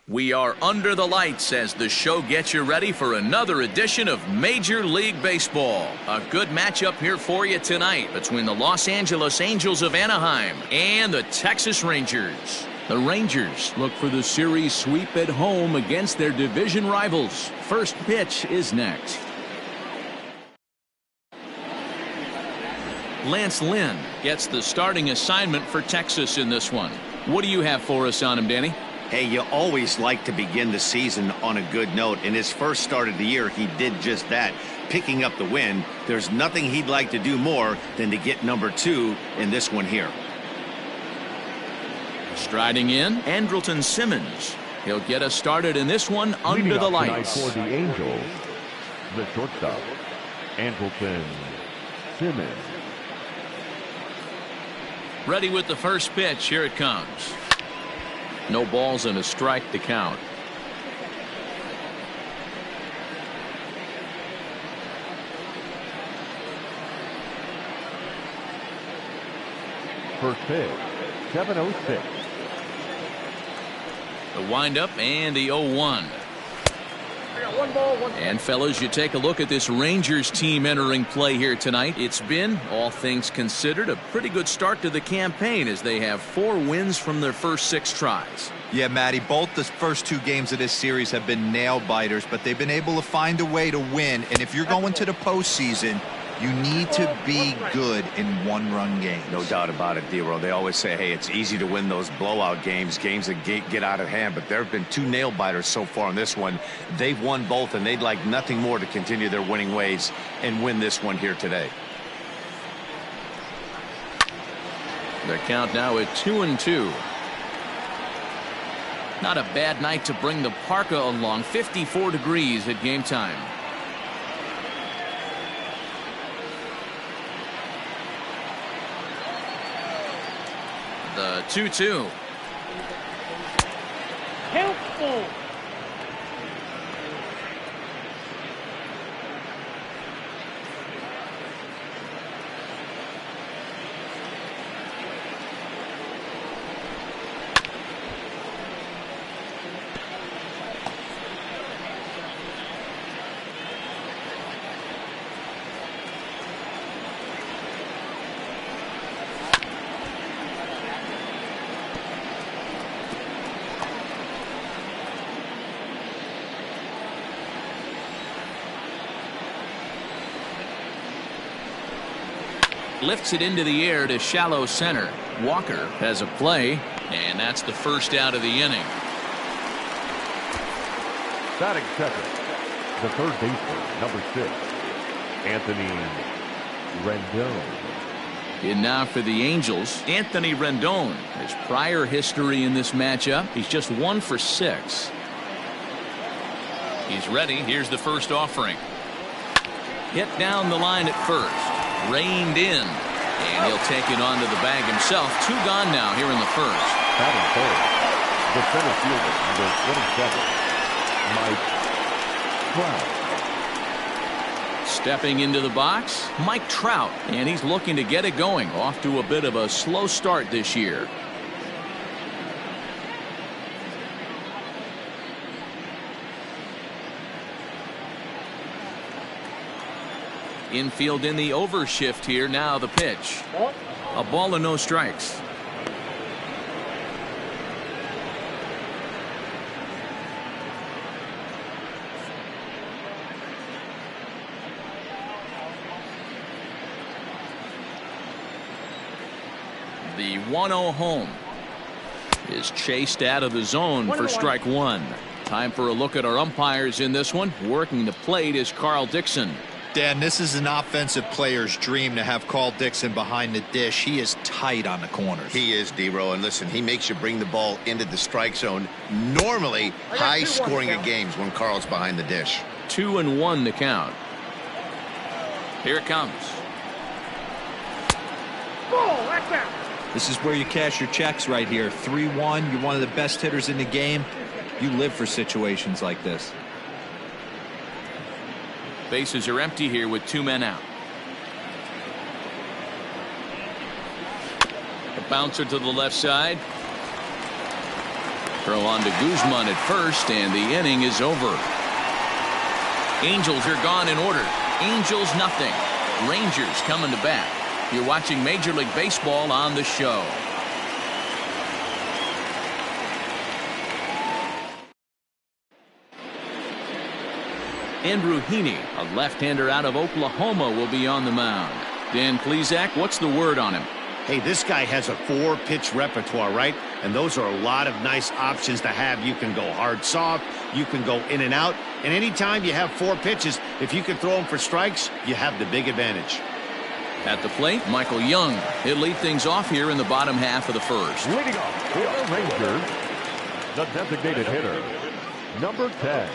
We are under the lights as the show gets you ready for another edition of Major League Baseball. A good matchup here for you tonight between the Los Angeles Angels of Anaheim and the Texas Rangers. The Rangers look for the series sweep at home against their division rivals. First pitch is next. Lance Lynn gets the starting assignment for Texas in this one. What do you have for us on him, Danny? Hey, you always like to begin the season on a good note. In his first start of the year, he did just that, picking up the win. There's nothing he'd like to do more than to get number 2 in this one here. Striding in, Andrelton Simmons. He'll get us started in this one under the lights. For the Angels, the shortstop, Andrelton Simmons. Ready with the first pitch. Here it comes. No balls and a strike to count. First pitch, 7:06. The windup and the 0-1. And fellas, you take a look at this Rangers team entering play here tonight. It's been, all things considered, a pretty good start to the campaign as they have 4 wins from their first 6 tries. Yeah, Matty, both the first 2 games of this series have been nail biters, but they've been able to find a way to win. And if you're going to the postseason, you need to be good in one-run games. No doubt about it, D-Roll. They always say, hey, it's easy to win those blowout games that get out of hand. But there have been 2 nail-biters so far in this one. They've won both, and they'd like nothing more to continue their winning ways and win this one here today. Their count now at 2-2. Not a bad night to bring the parka along. 54 degrees at game time. The 2-2. Helpful. Lifts it into the air to shallow center. Walker has a play, and that's the first out of the inning. Batting second, the third baseman, number 6, Anthony Rendon. And now for the Angels, Anthony Rendon. His prior history in this matchup, he's just 1 for 6. He's ready. Here's the first offering. Hit down the line at first. Reined in, and he'll take it onto the bag himself. 2 gone now here in the first. Batting third, the center fielder, number 27, Mike Trout. Stepping into the box, Mike Trout, and he's looking to get it going. Off to a bit of a slow start this year. Infield in the overshift here. Now the pitch. A ball and no strikes. The 1-0 home is chased out of the zone for strike 1. Time for a look at our umpires in this one. Working the plate is Carl Dixon. Dan, this is an offensive player's dream to have Carl Dixon behind the dish. He is tight on the corners. He is, D-Roll, and listen, he makes you bring the ball into the strike zone. Normally, high scoring of games when Carl's behind the dish. 2-1 to count. Here it comes. This is where you cash your checks right here. 3-1. You're one of the best hitters in the game. You live for situations like this. Bases are empty here with 2 men out. A bouncer to the left side. Throw on to Guzman at first, and the inning is over. Angels are gone in order. Angels nothing. Rangers coming to bat. You're watching Major League Baseball on the show. Andrew Heaney, a left-hander out of Oklahoma, will be on the mound. Dan Plesac, what's the word on him? Hey, this guy has a 4-pitch repertoire, right? And those are a lot of nice options to have. You can go hard, soft. You can go in and out. And anytime you have 4 pitches, if you can throw them for strikes, you have the big advantage. At the plate, Michael Young. He'll lead things off here in the bottom half of the first. Leading off for the Rangers, the designated hitter, number 10.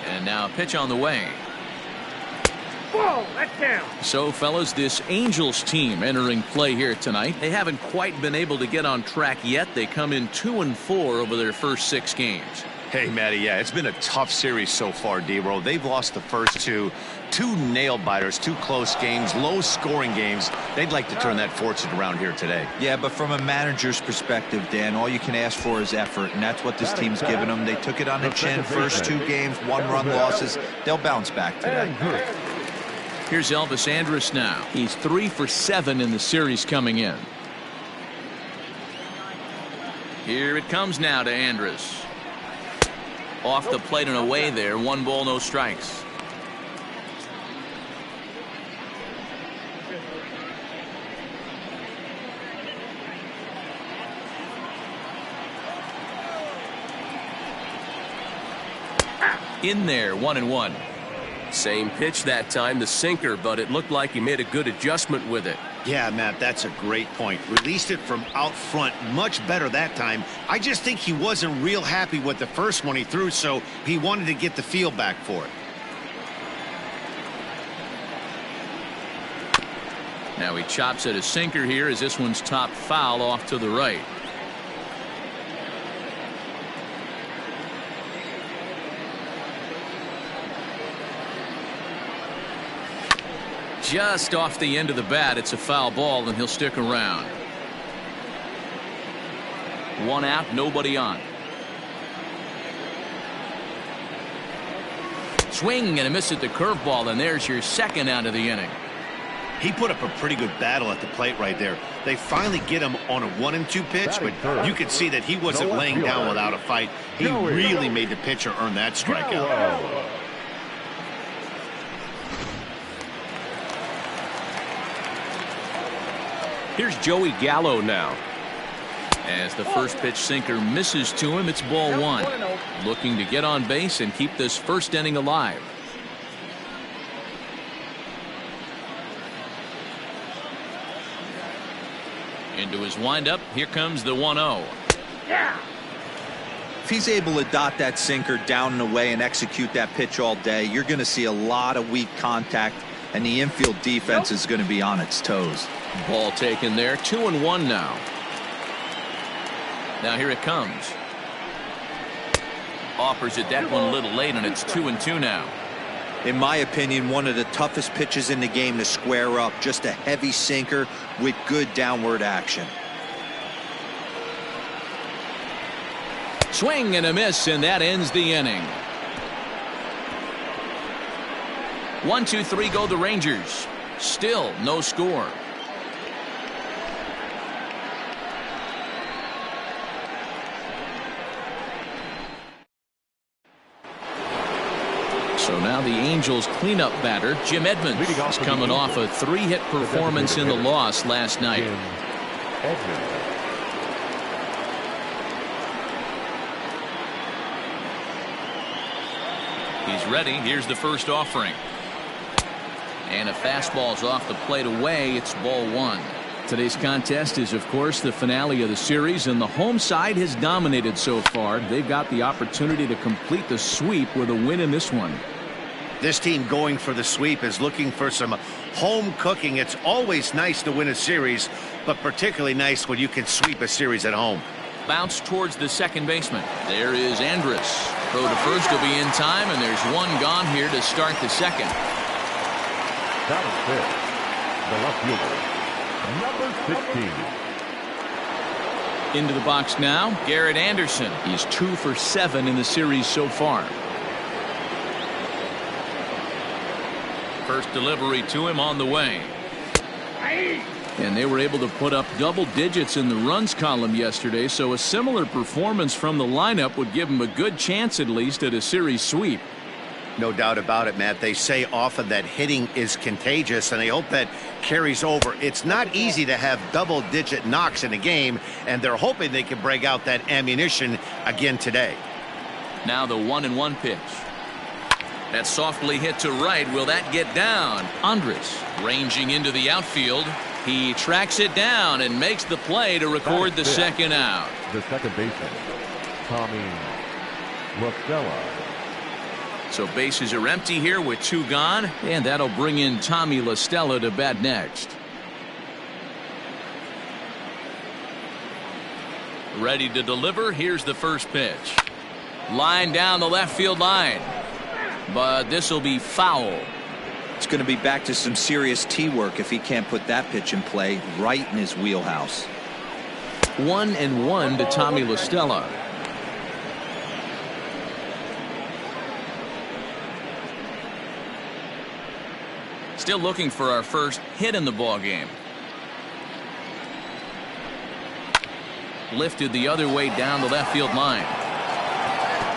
And now a pitch on the way. Whoa, that's down. So, fellas, this Angels team entering play here tonight. They haven't quite been able to get on track yet. They come in 2-4 over their first 6 games. Hey, Matty, yeah, it's been a tough series so far, D-Roll. They've lost the first two nail-biters, 2 close games, low-scoring games. They'd like to turn that fortune around here today. Yeah, but from a manager's perspective, Dan, all you can ask for is effort, and that's what this team's given them. They took it on the chin. First 2 games, 1-run losses. They'll bounce back today. Here's Elvis Andrus now. He's 3 for 7 in the series coming in. Here it comes now to Andrus. Off the plate and away there. 1 ball, no strikes. In there, 1-1. Same pitch that time, the sinker, but it looked like he made a good adjustment with it. Yeah, Matt, that's a great point. Released it from out front much better that time. I just think he wasn't real happy with the first one he threw, so he wanted to get the feel back for it. Now he chops at a sinker here as this one's top foul off to the right. Just off the end of the bat. It's a foul ball, and he'll stick around. 1 out, nobody on. Swing and a miss at the curveball, and there's your second out of the inning. He put up a pretty good battle at the plate right there. They finally get him on a 1-2 pitch, but you could see that he wasn't laying down without a fight. He really made the pitcher earn that strikeout. Here's Joey Gallo now. As the first pitch sinker misses to him, it's ball 1. Looking to get on base and keep this first inning alive. Into his windup, here comes the 1-0. Yeah. If he's able to dot that sinker down and away and execute that pitch all day, you're going to see a lot of weak contact, and the infield defense is going to be on its toes. Ball taken there. 2-1 now. Now here it comes. Offers it that one a little late, and it's 2-2 now. In my opinion, one of the toughest pitches in the game to square up. Just a heavy sinker with good downward action. Swing and a miss, and that ends the inning. 1-2-3 go the Rangers. Still no score. So now the Angels cleanup batter, Jim Edmonds, is coming off a 3-hit performance in the loss last night. He's ready. Here's the first offering. And a fastball's off the plate away. It's ball 1. Today's contest is, of course, the finale of the series, and the home side has dominated so far. They've got the opportunity to complete the sweep with a win in this one. This team going for the sweep is looking for some home cooking. It's always nice to win a series, but particularly nice when you can sweep a series at home. Bounce towards the second baseman. There is Andrus. Throw to first will be in time, and there's one gone here to start the second. That was it. The left fielder, number 16. Into the box now, Garrett Anderson. He's 2 for 7 in the series so far. First delivery to him on the way. And they were able to put up double digits in the runs column yesterday, so a similar performance from the lineup would give them a good chance at least at a series sweep. No doubt about it, Matt. They say often that hitting is contagious, and they hope that carries over. It's not easy to have double-digit knocks in a game, and they're hoping they can break out that ammunition again today. Now the 1-1 pitch. That's softly hit to right. Will that get down? Andres ranging into the outfield. He tracks it down and makes the play to record the second out. The second baseman, Tommy LaStella. So bases are empty here with 2 gone, and that'll bring in Tommy LaStella to bat next. Ready to deliver. Here's the first pitch. Line down the left field line. But this will be foul. It's going to be back to some serious tee work if he can't put that pitch in play right in his wheelhouse. 1-1 to Tommy LaStella. Still looking for our first hit in the ball game. Lifted the other way down the left field line.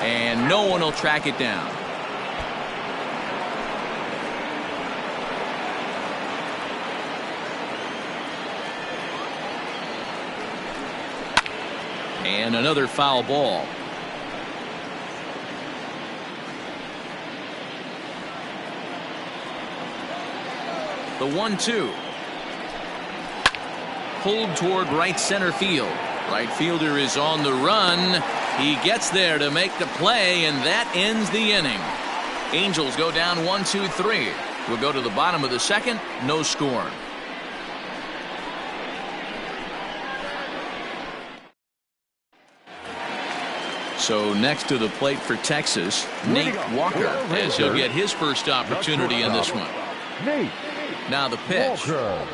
And no one will track it down. And another foul ball. The 1-2. Pulled toward right center field. Right fielder is on the run. He gets there to make the play, and that ends the inning. Angels go down 1-2-3. We'll go to the bottom of the second. No score. So next to the plate for Texas, Nate Walker, as he'll get his first opportunity in this one. Now the pitch. The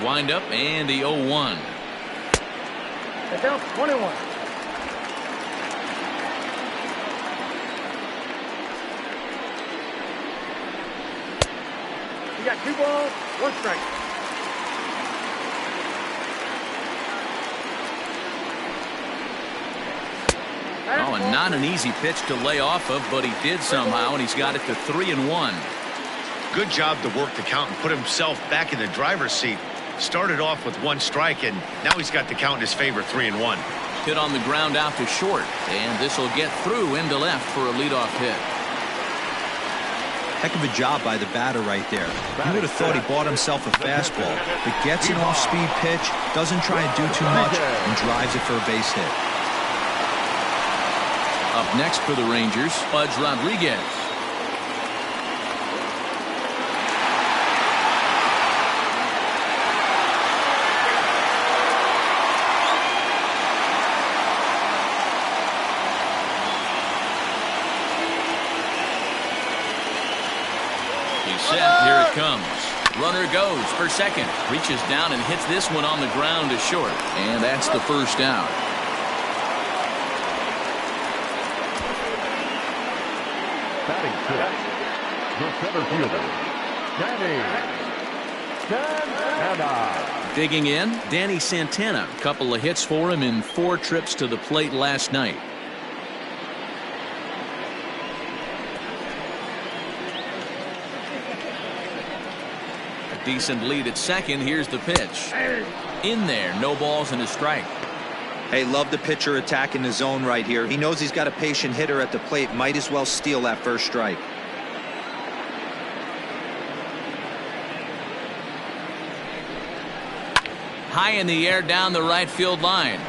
windup and the 0-1. Down 21. You got 2 balls, 1 strike. Oh, and not an easy pitch to lay off of, but he did somehow, and he's got it to 3-1. Good job to work the count and put himself back in the driver's seat. Started off with 1 strike, and now he's got the count in his favor, 3-1. Hit on the ground out to short, and this will get through into left for a leadoff hit. Heck of a job by the batter right there. You would have thought he bought himself a fastball, but gets an off-speed pitch, doesn't try and do too much, and drives it for a base hit. Up next for the Rangers, Pudge Rodriguez. He's set. Here it comes. Runner goes for second. Reaches down and hits this one on the ground to short. And that's the first out. Batting fifth, the center fielder, Danny Santana. Digging in, Danny Santana. A couple of hits for him in 4 trips to the plate last night. A decent lead at second. Here's the pitch. In there, no balls and a strike. Hey, love the pitcher attacking the zone right here. He knows he's got a patient hitter at the plate. Might as well steal that first strike. High in the air down the right field line.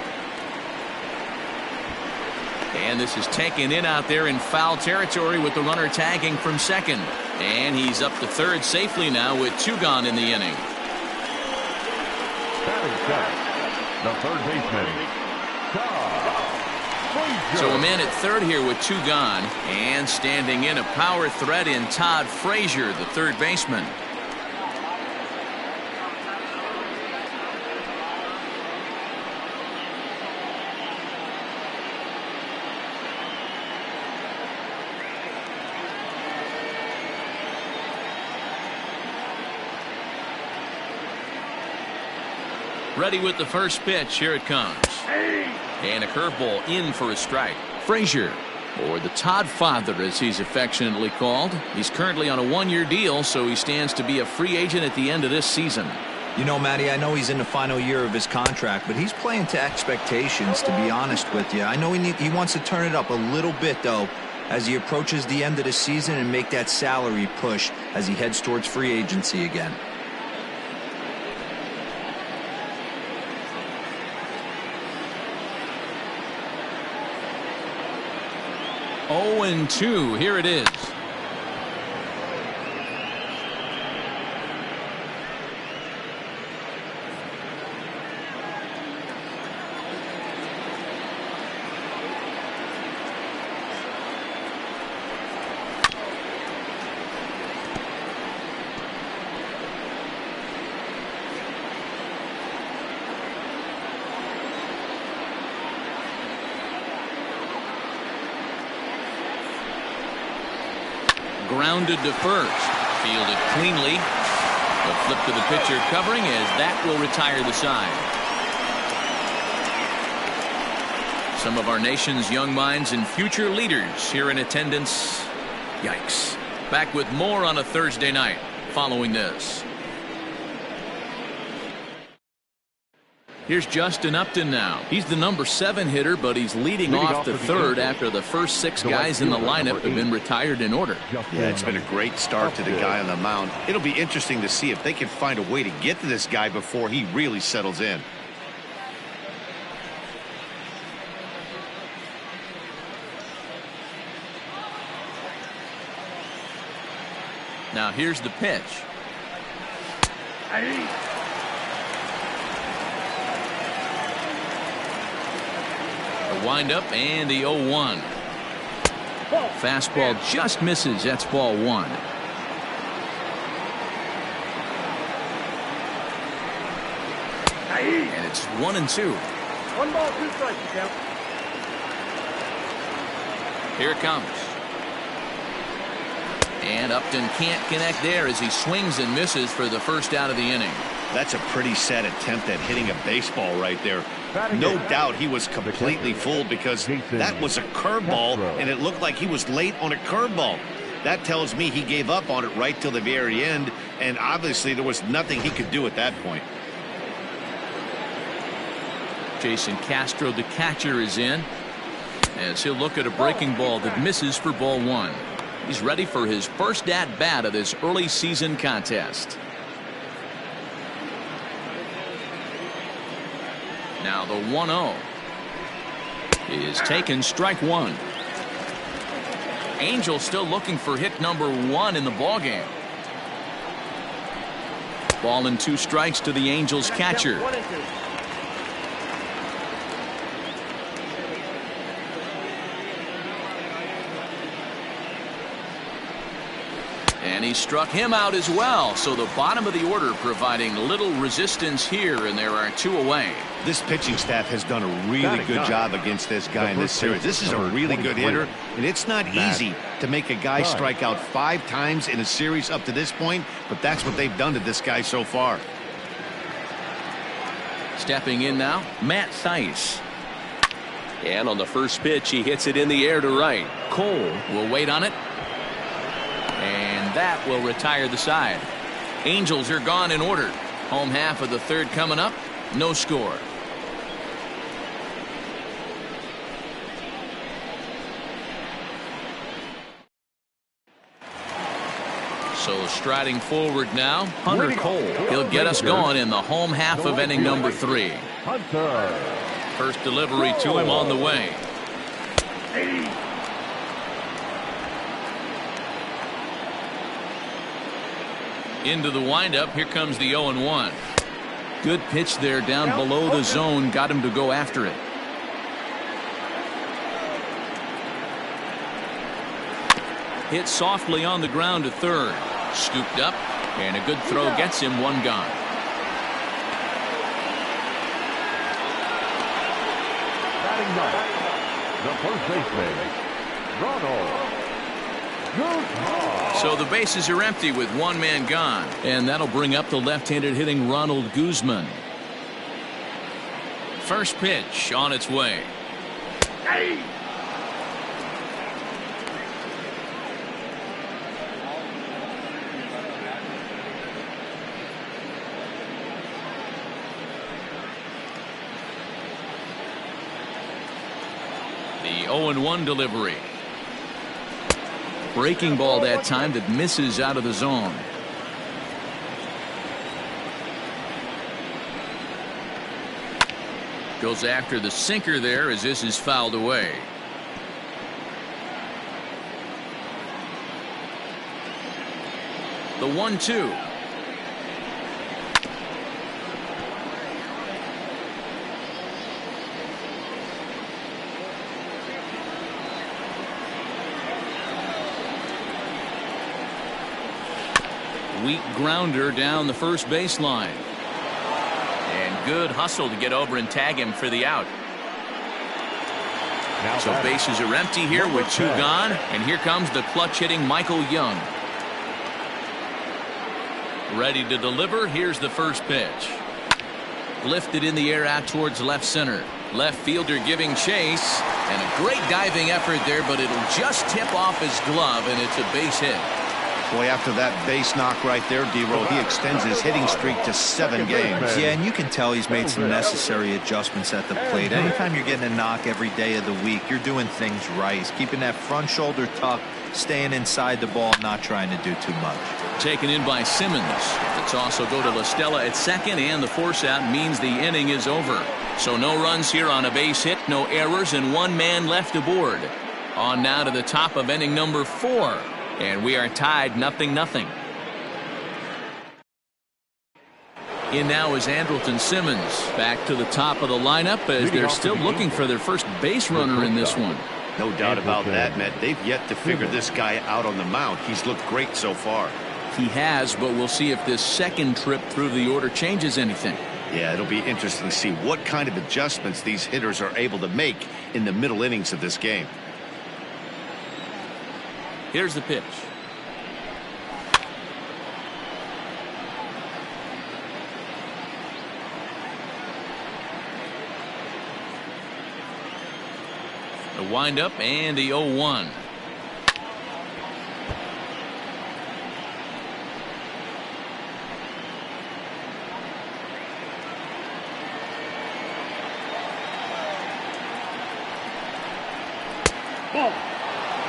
And this is taken in out there in foul territory with the runner tagging from second. And he's up to third safely now with 2 gone in the inning. Batting seventh, the third baseman, So a man at third here with 2 gone. And standing in a power threat in Todd Frazier, the third baseman. Ready with the first pitch. Here it comes. And a curveball in for a strike. Frazier, or the Todd Father as he's affectionately called. He's currently on a 1-year deal, so he stands to be a free agent at the end of this season. You know, Matty, I know he's in the final year of his contract, but he's playing to expectations, to be honest with you. I know he wants to turn it up a little bit, though, as he approaches the end of the season and make that salary push as he heads towards free agency again. 0-2. Here it is. Grounded to first. Fielded cleanly. A flip to the pitcher covering as that will retire the side. Some of our nation's young minds and future leaders here in attendance. Yikes. Back with more on a Thursday night following this. Here's Justin Upton now. He's the number 7 hitter, but he's leading off the third after the first 6 guys in the lineup have been retired in order. Yeah, it's been a great start to the guy on the mound. It'll be interesting to see if they can find a way to get to this guy before he really settles in. Now here's the pitch. The windup and the 0-1. Fastball just misses. That's ball 1. And it's 1-2. 1 ball, 2 strikes, you count. Here it comes. And Upton can't connect there as he swings and misses for the first out of the inning. That's a pretty sad attempt at hitting a baseball right there. No doubt he was completely fooled because that was a curveball and it looked like he was late on a curveball. That tells me he gave up on it right till the very end, and obviously there was nothing he could do at that point. Jason Castro, the catcher, is in as he'll look at a breaking ball that misses for ball 1. He's ready for his first at bat of this early season contest. Now the 1-0 is taken, strike 1. Angels still looking for hit number 1 in the ballgame. Ball and 2 strikes to the Angels catcher. And he struck him out as well. So the bottom of the order providing little resistance here, and there are 2 away. This pitching staff has done a really good job against this guy in this series. This is a really good hitter, and it's not easy to make a guy strike out 5 times in a series up to this point, but that's what they've done to this guy so far. Stepping in now, Matt Thaiss. And on the first pitch, he hits it in the air to right. Cole will wait on it. And that will retire the side. Angels are gone in order. Home half of the third coming up. No score. So striding forward now, Hunter Cole. He'll get us going in the home half of inning number 3. First delivery to him on the way. Into the windup. Here comes the 0-1. Good pitch there down below the zone. Got him to go after it. Hit softly on the ground to third. Scooped up, and a good throw gets him one gone. Batting ninth, the first baseman, Ronald. So the bases are empty with one man gone, and that'll bring up the left-handed hitting Ronald Guzman. First pitch on its way. Hey! The 0-1 delivery. Breaking ball that time that misses out of the zone. Goes after the sinker there as this is fouled away. The 1-2. Weak grounder down the first baseline. And good hustle to get over and tag him for the out. So bases are empty here with two gone. And here comes the clutch hitting Michael Young. Ready to deliver. Here's the first pitch. Lifted in the air out towards left center. Left fielder giving chase. And a great diving effort there, but it'll just tip off his glove, and it's a base hit. Boy, after that base knock right there, D-Roll, he extends his hitting streak to 7 games. Yeah, and you can tell he's made some necessary adjustments at the plate. Anytime you're getting a knock every day of the week, you're doing things right. He's keeping that front shoulder tucked, staying inside the ball, not trying to do too much. Taken in by Simmons. Let's also go to La Stella at second, and the force out means the inning is over. So no runs here on a base hit, no errors, and one man left aboard. On now to the top of inning number 4. And we are tied 0-0. In now is Andrelton Simmons. Back to the top of the lineup as they're still looking for their first base runner in this one. No doubt about that, Matt. They've yet to figure this guy out on the mound. He's looked great so far. He has, but we'll see if this second trip through the order changes anything. Yeah, it'll be interesting to see what kind of adjustments these hitters are able to make in the middle innings of this game. Here's the pitch. The windup and the 0-1.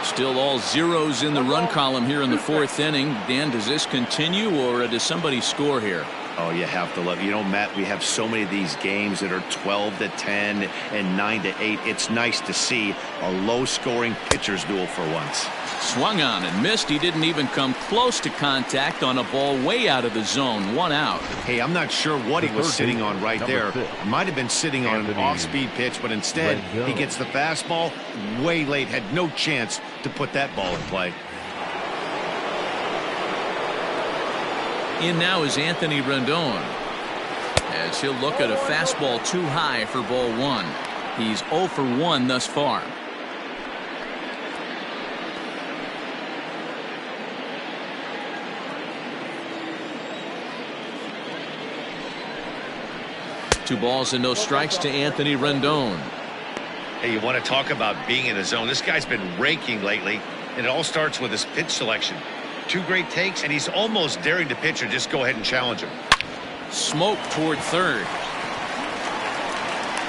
Still all zeros in the run column here in the 4th inning. Dan, does this continue, or does somebody score here? Oh, you have to love. You know, Matt, we have so many of these games that are 12-10 and 9-8. It's nice to see a low-scoring pitcher's duel for once. Swung on and missed. He didn't even come close to contact on a ball way out of the zone. 1 out. Hey, I'm not sure what he was sitting on right there. Might have been sitting on an off-speed pitch, but instead he gets the fastball way late. Had no chance to put that ball in play. In now is Anthony Rendon, as he'll look at a fastball too high for ball 1. He's 0 for 1 thus far. Two balls and no strikes to Anthony Rendon. Hey, you want to talk about being in a zone? This guy's been raking lately, and it all starts with his pitch selection. 2 great takes, and he's almost daring the pitcher just go ahead and challenge him. Smoke toward third.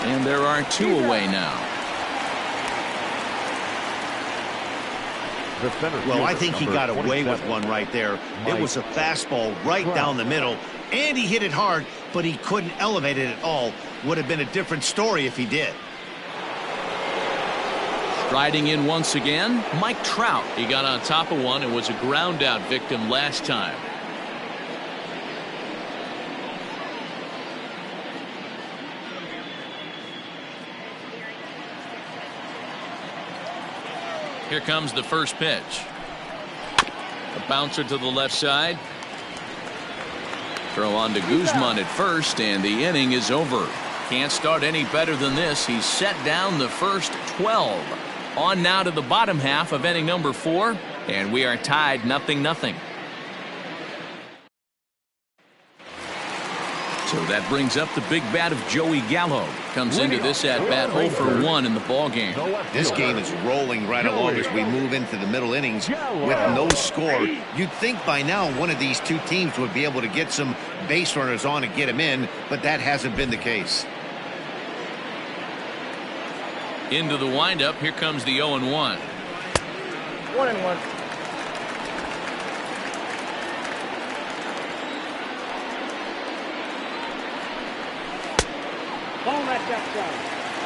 And there are 2 away now. Well, I think he got away with one right there. It was a fastball right down the middle, and he hit it hard, but he couldn't elevate it at all. Would have been a different story if he did. Striding in once again, Mike Trout. He got on top of one and was a ground out victim last time. Here comes the first pitch. A bouncer to the left side. Throw on to Guzman at first, and the inning is over. Can't start any better than this. He's set down the first 12. On now to the bottom half of inning number 4, and we are tied 0-0. So that brings up the big bat of Joey Gallo. Comes into this at-bat 0 for 1 in the ballgame. This game is rolling right along as we move into the middle innings with no score. You'd think by now one of these two teams would be able to get some base runners on and get them in, but that hasn't been the case. Into the windup, here comes the 0-1. 1-1.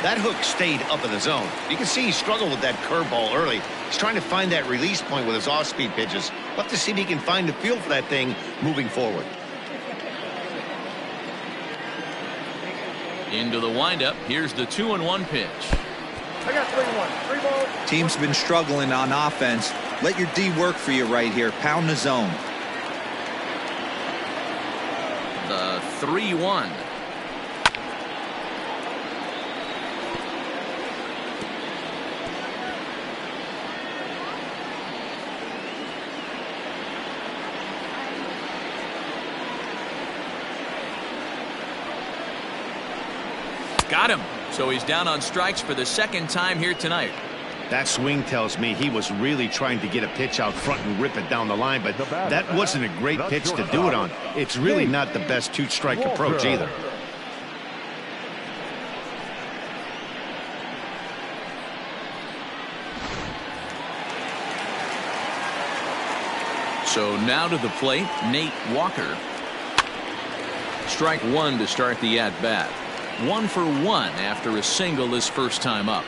That hook stayed up in the zone. You can see he struggled with that curveball early. He's trying to find that release point with his off-speed pitches. We'll have to see if he can find the feel for that thing moving forward. Into the windup, here's the 2-1 pitch. I got 3-1. 3 balls. Team's been struggling on offense. Let your D work for you right here. Pound the zone. The 3-1. Got him. So he's down on strikes for the second time here tonight. That swing tells me he was really trying to get a pitch out front and rip it down the line, but that wasn't a great pitch to do it on. It's really not the best two-strike approach either. So now to the plate, Nate Walker. Strike 1 to start the at-bat. 1 for 1 after a single his first time up.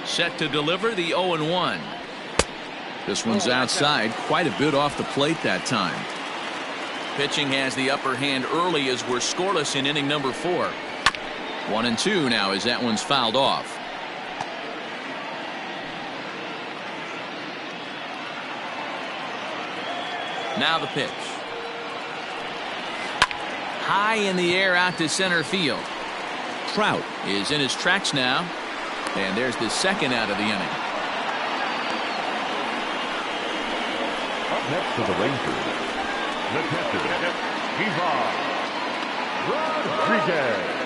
Set to deliver the 0-1. This one's outside, quite a bit off the plate that time. Pitching has the upper hand early as we're scoreless in inning number 4. 1-2 now as that one's fouled off. Now the pitch. High in the air out to center field. Trout is in his tracks now. And there's the second out of the inning. Up next to the Rangers, the catcher, Ivan Rodriguez.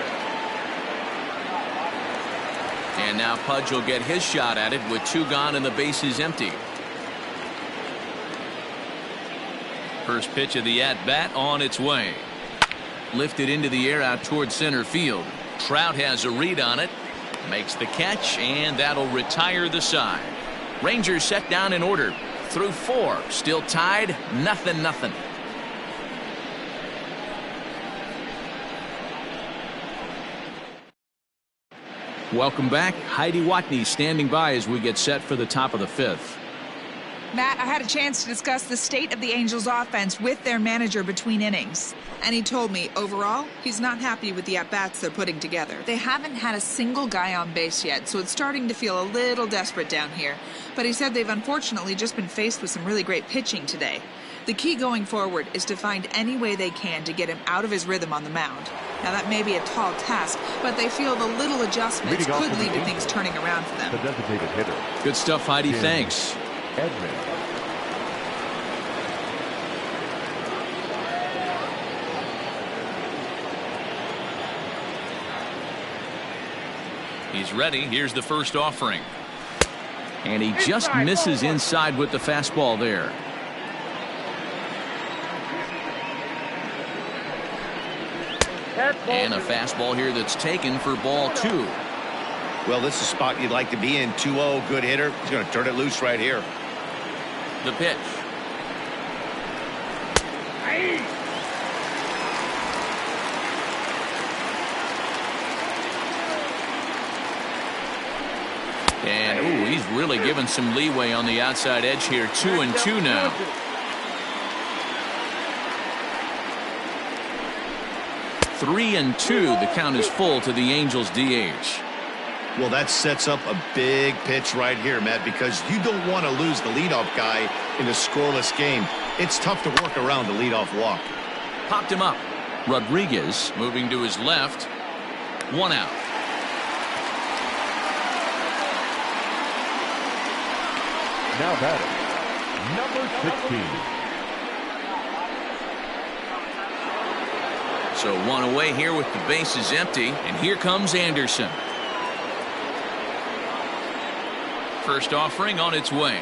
And now Pudge will get his shot at it with 2 gone and the bases empty. First pitch of the at-bat on its way. Lifted into the air out towards center field. Trout has a read on it. Makes the catch, and that'll retire the side. Rangers set down in order. Through 4. Still tied. 0-0. Welcome back. Heidi Watney standing by as we get set for the top of the 5th. Matt, I had a chance to discuss the state of the Angels offense with their manager between innings. And he told me, overall, he's not happy with the at-bats they're putting together. They haven't had a single guy on base yet, so it's starting to feel a little desperate down here. But he said they've unfortunately just been faced with some really great pitching today. The key going forward is to find any way they can to get him out of his rhythm on the mound. Now, that may be a tall task, but they feel the little adjustments could lead to things turning around for them. The designated hitter. Good stuff, Heidi. Thanks. Edmund. He's ready. Here's the first offering. And he just misses inside with the fastball there. And a fastball here that's taken for ball 2. Well, this is a spot you'd like to be in. 2-0, good hitter. He's going to turn it loose right here. The pitch. And, ooh, he's really given some leeway on the outside edge here. 2-2 now. 3-2. The count is full to the Angels DH. Well, that sets up a big pitch right here, Matt, because you don't want to lose the leadoff guy in a scoreless game. It's tough to work around the leadoff walk. Popped him up. Rodriguez moving to his left. 1 out. Now batting, number 16. So 1 away here with the bases empty, and here comes Anderson. First offering on its way.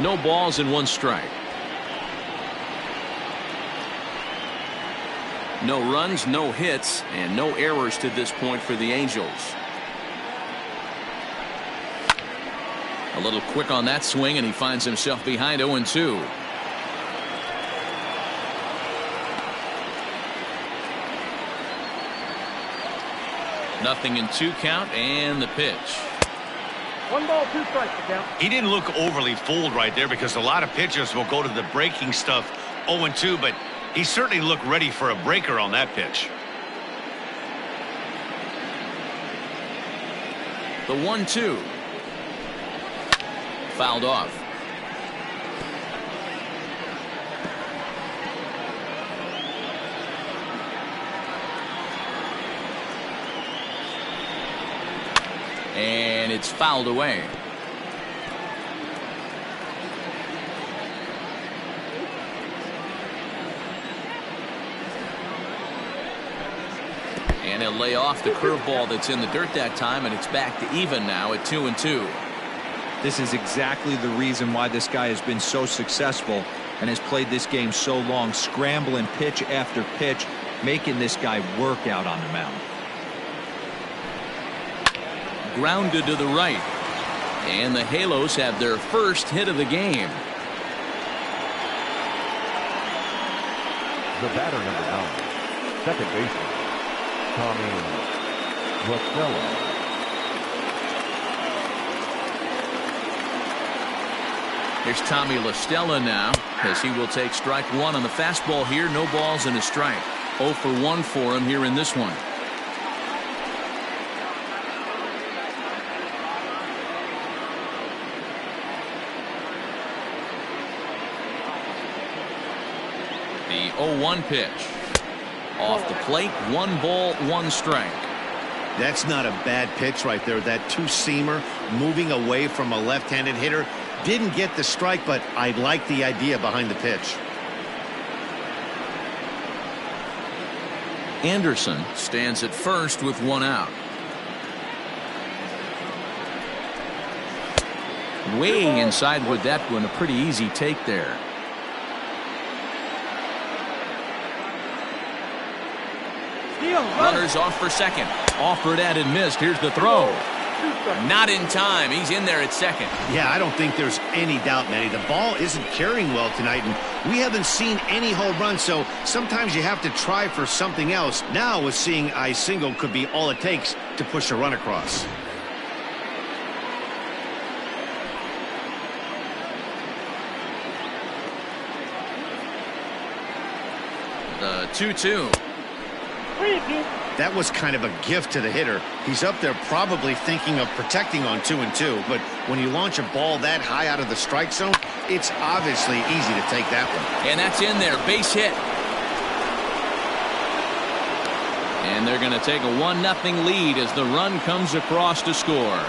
No balls and 1 strike. No runs, no hits, and no errors to this point for the Angels. A little quick on that swing, and he finds himself behind 0-2. Nothing in 2 count, and the pitch. 1 ball, 2 strikes to count. He didn't look overly fooled right there because a lot of pitchers will go to the breaking stuff 0-2, but he certainly looked ready for a breaker on that pitch. The 1-2. Fouled off. And it's fouled away. And he'll lay off the curveball that's in the dirt that time, and it's back to even now at 2-2. This is exactly the reason why this guy has been so successful and has played this game so long, scrambling pitch after pitch, making this guy work out on the mound. Grounded to the right, and the Halos have their first hit of the game. The batter, number 9, second baseman, Tommy Rosella. Here's Tommy La Stella now, as he will take strike 1 on the fastball here. No balls and a strike. 0 for 1 for him here in this one. The 0-1 pitch. Off the plate, 1 ball, 1 strike. That's not a bad pitch right there. That 2-seamer moving away from a left-handed hitter. Didn't get the strike, but I like the idea behind the pitch. Anderson stands at first with 1 out. Way inside with that one. A pretty easy take there. Runners off for second. Offered at and missed. Here's the throw. Not in time. He's in there at second. Yeah, I don't think there's any doubt, Manny. The ball isn't carrying well tonight, and we haven't seen any home runs, so sometimes you have to try for something else. Now, with seeing I single could be all it takes to push a run across. The 2-2. That was kind of a gift to the hitter. He's up there probably thinking of protecting on 2-2, but when you launch a ball that high out of the strike zone, it's obviously easy to take that one. And that's in there. Base hit. And they're going to take a 1-0 lead as the run comes across to score.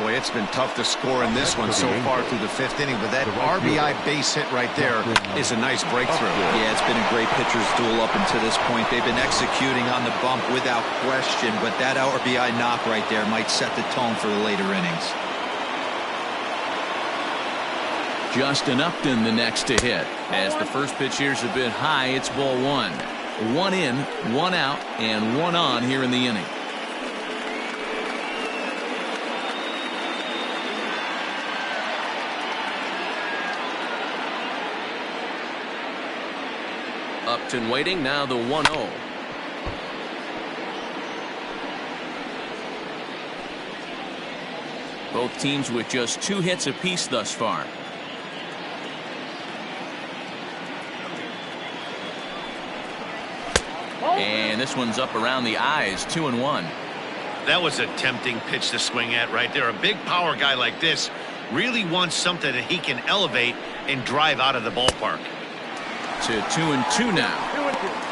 Boy, it's been tough to score in this one so far through the 5th inning, but that RBI base hit right there is a nice breakthrough. Yeah, it's been a great pitcher's duel up until this point. They've been executing on the bump without question, but that RBI knock right there might set the tone for the later innings. Justin Upton the next to hit. As the first pitch here's a bit high, it's ball 1. 1 in, 1 out, and 1 on here in the inning. Upton waiting, now the 1-0. Both teams with just 2 hits apiece thus far. And this one's up around the eyes, 2-1. That was a tempting pitch to swing at right there. A big power guy like this really wants something that he can elevate and drive out of the ballpark. To 2-2 now. 2-2.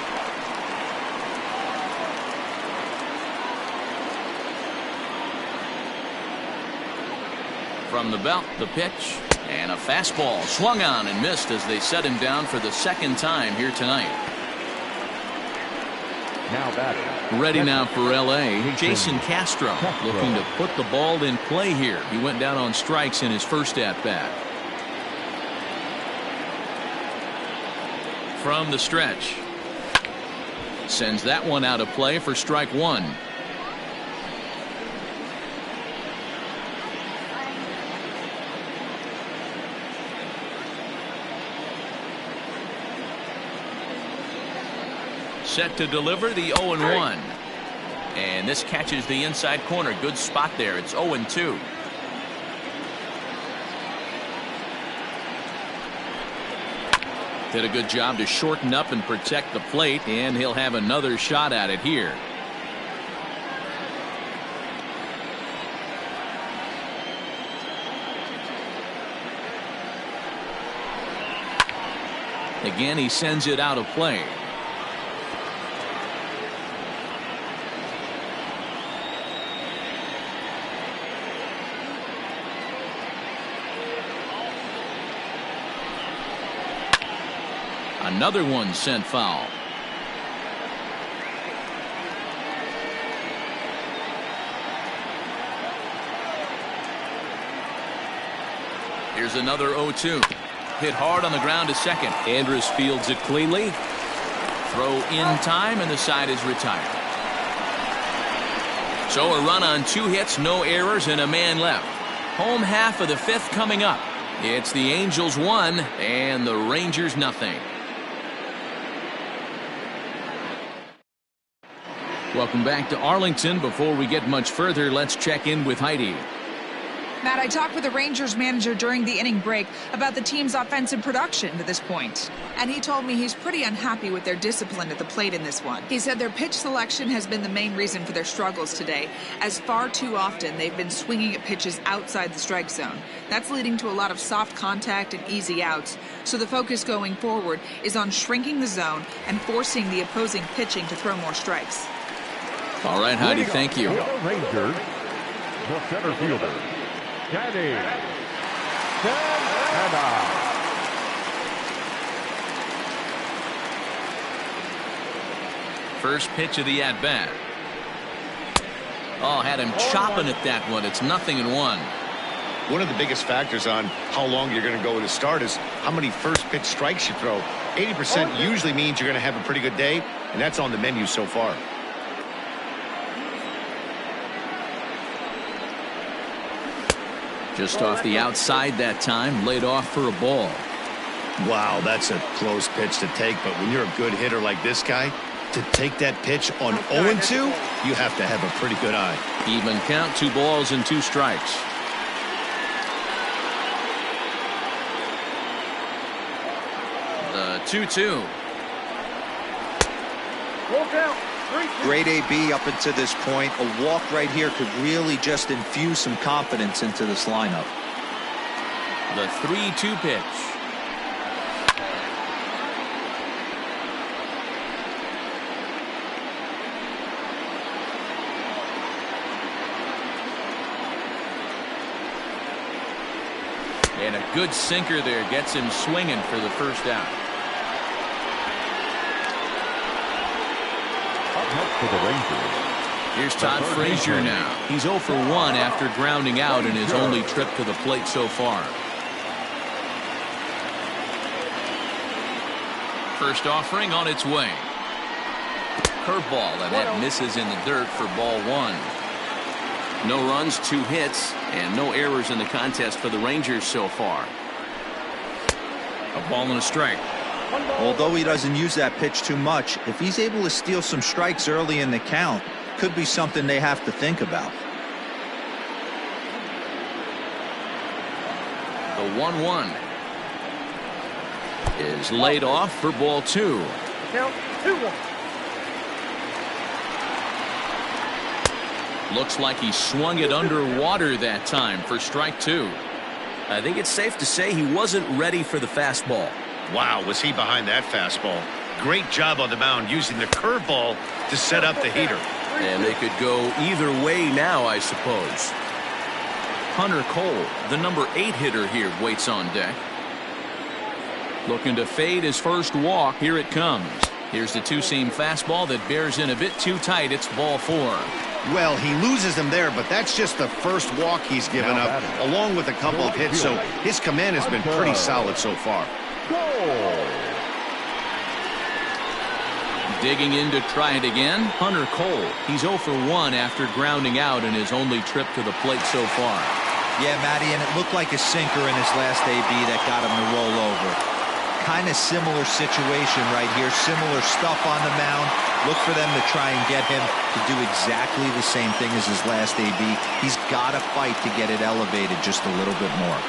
From the belt, the pitch, and a fastball swung on and missed as they set him down for the second time here tonight. Now batting. Ready now for L.A., Jason Castro, looking to put the ball in play here. He went down on strikes in his first at-bat. From the stretch. Sends that one out of play for strike one. Set to deliver the 0-1. And this catches the inside corner. Good spot there. It's 0-2. Did a good job to shorten up and protect the plate, and he'll have another shot at it here. Again, he sends it out of play. Another one sent foul. Here's another 0-2. Hit hard on the ground to second. Andrus fields it cleanly. Throw in time, and the side is retired. So a run on 2 hits, no errors, and a man left. Home half of the 5th coming up. It's the Angels 1 and the Rangers nothing. Welcome back to Arlington. Before we get much further, let's check in with Heidi. Matt, I talked with the Rangers manager during the inning break about the team's offensive production to this point, and he told me he's pretty unhappy with their discipline at the plate in this one. He said their pitch selection has been the main reason for their struggles today, as far too often they've been swinging at pitches outside the strike zone. That's leading to a lot of soft contact and easy outs, so the focus going forward is on shrinking the zone and forcing the opposing pitching to throw more strikes. All right, Heidi, thank you. The Rangers, the center fielder, Danny. First pitch of the at-bat. Oh, had him chopping at that one. It's 0-1. One of the biggest factors on how long you're going to go with a start is how many first pitch strikes you throw. 80% usually means you're going to have a pretty good day, and that's on the menu so far. Just off the outside that time, laid off for a ball. Wow, that's a close pitch to take, but when you're a good hitter like this guy, to take that pitch on 0-2, you have to have a pretty good eye. Even count, 2 balls and 2 strikes. The 2-2. Walk out. Great AB up until this point. A walk right here could really just infuse some confidence into this lineup. The 3-2 pitch. And a good sinker there gets him swinging for the first out. For the Rangers. Here's Todd Frazier now. He's 0 for 1 after grounding out in his only trip to the plate so far. First offering on its way. Curveball, and that misses in the dirt for ball 1. No runs, 2 hits, and no errors in the contest for the Rangers so far. A ball and a strike. Although he doesn't use that pitch too much, if he's able to steal some strikes early in the count, could be something they have to think about. The 1-1 is laid off for ball 2. Count 2-1. Looks like he swung it underwater that time for strike 2. I think it's safe to say he wasn't ready for the fastball. Wow, was he behind that fastball. Great job on the mound using the curveball to set up the heater. And they could go either way now, I suppose. Hunter Cole, the number 8 hitter here, waits on deck. Looking to fade his first walk. Here it comes. Here's the two-seam fastball that bears in a bit too tight. It's ball 4. Well, he loses him there, but that's just the first walk he's given up, along with a couple of hits, so his command has been pretty solid so far. Digging in to try it again, Hunter Cole. He's 0 for 1 after grounding out in his only trip to the plate so far. Yeah, Matty, and it looked like a sinker in his last AB that got him to roll over. Kind of similar situation right here. Similar stuff on the mound. Look for them to try and get him to do exactly the same thing as his last AB. He's got to fight to get it elevated just a little bit more.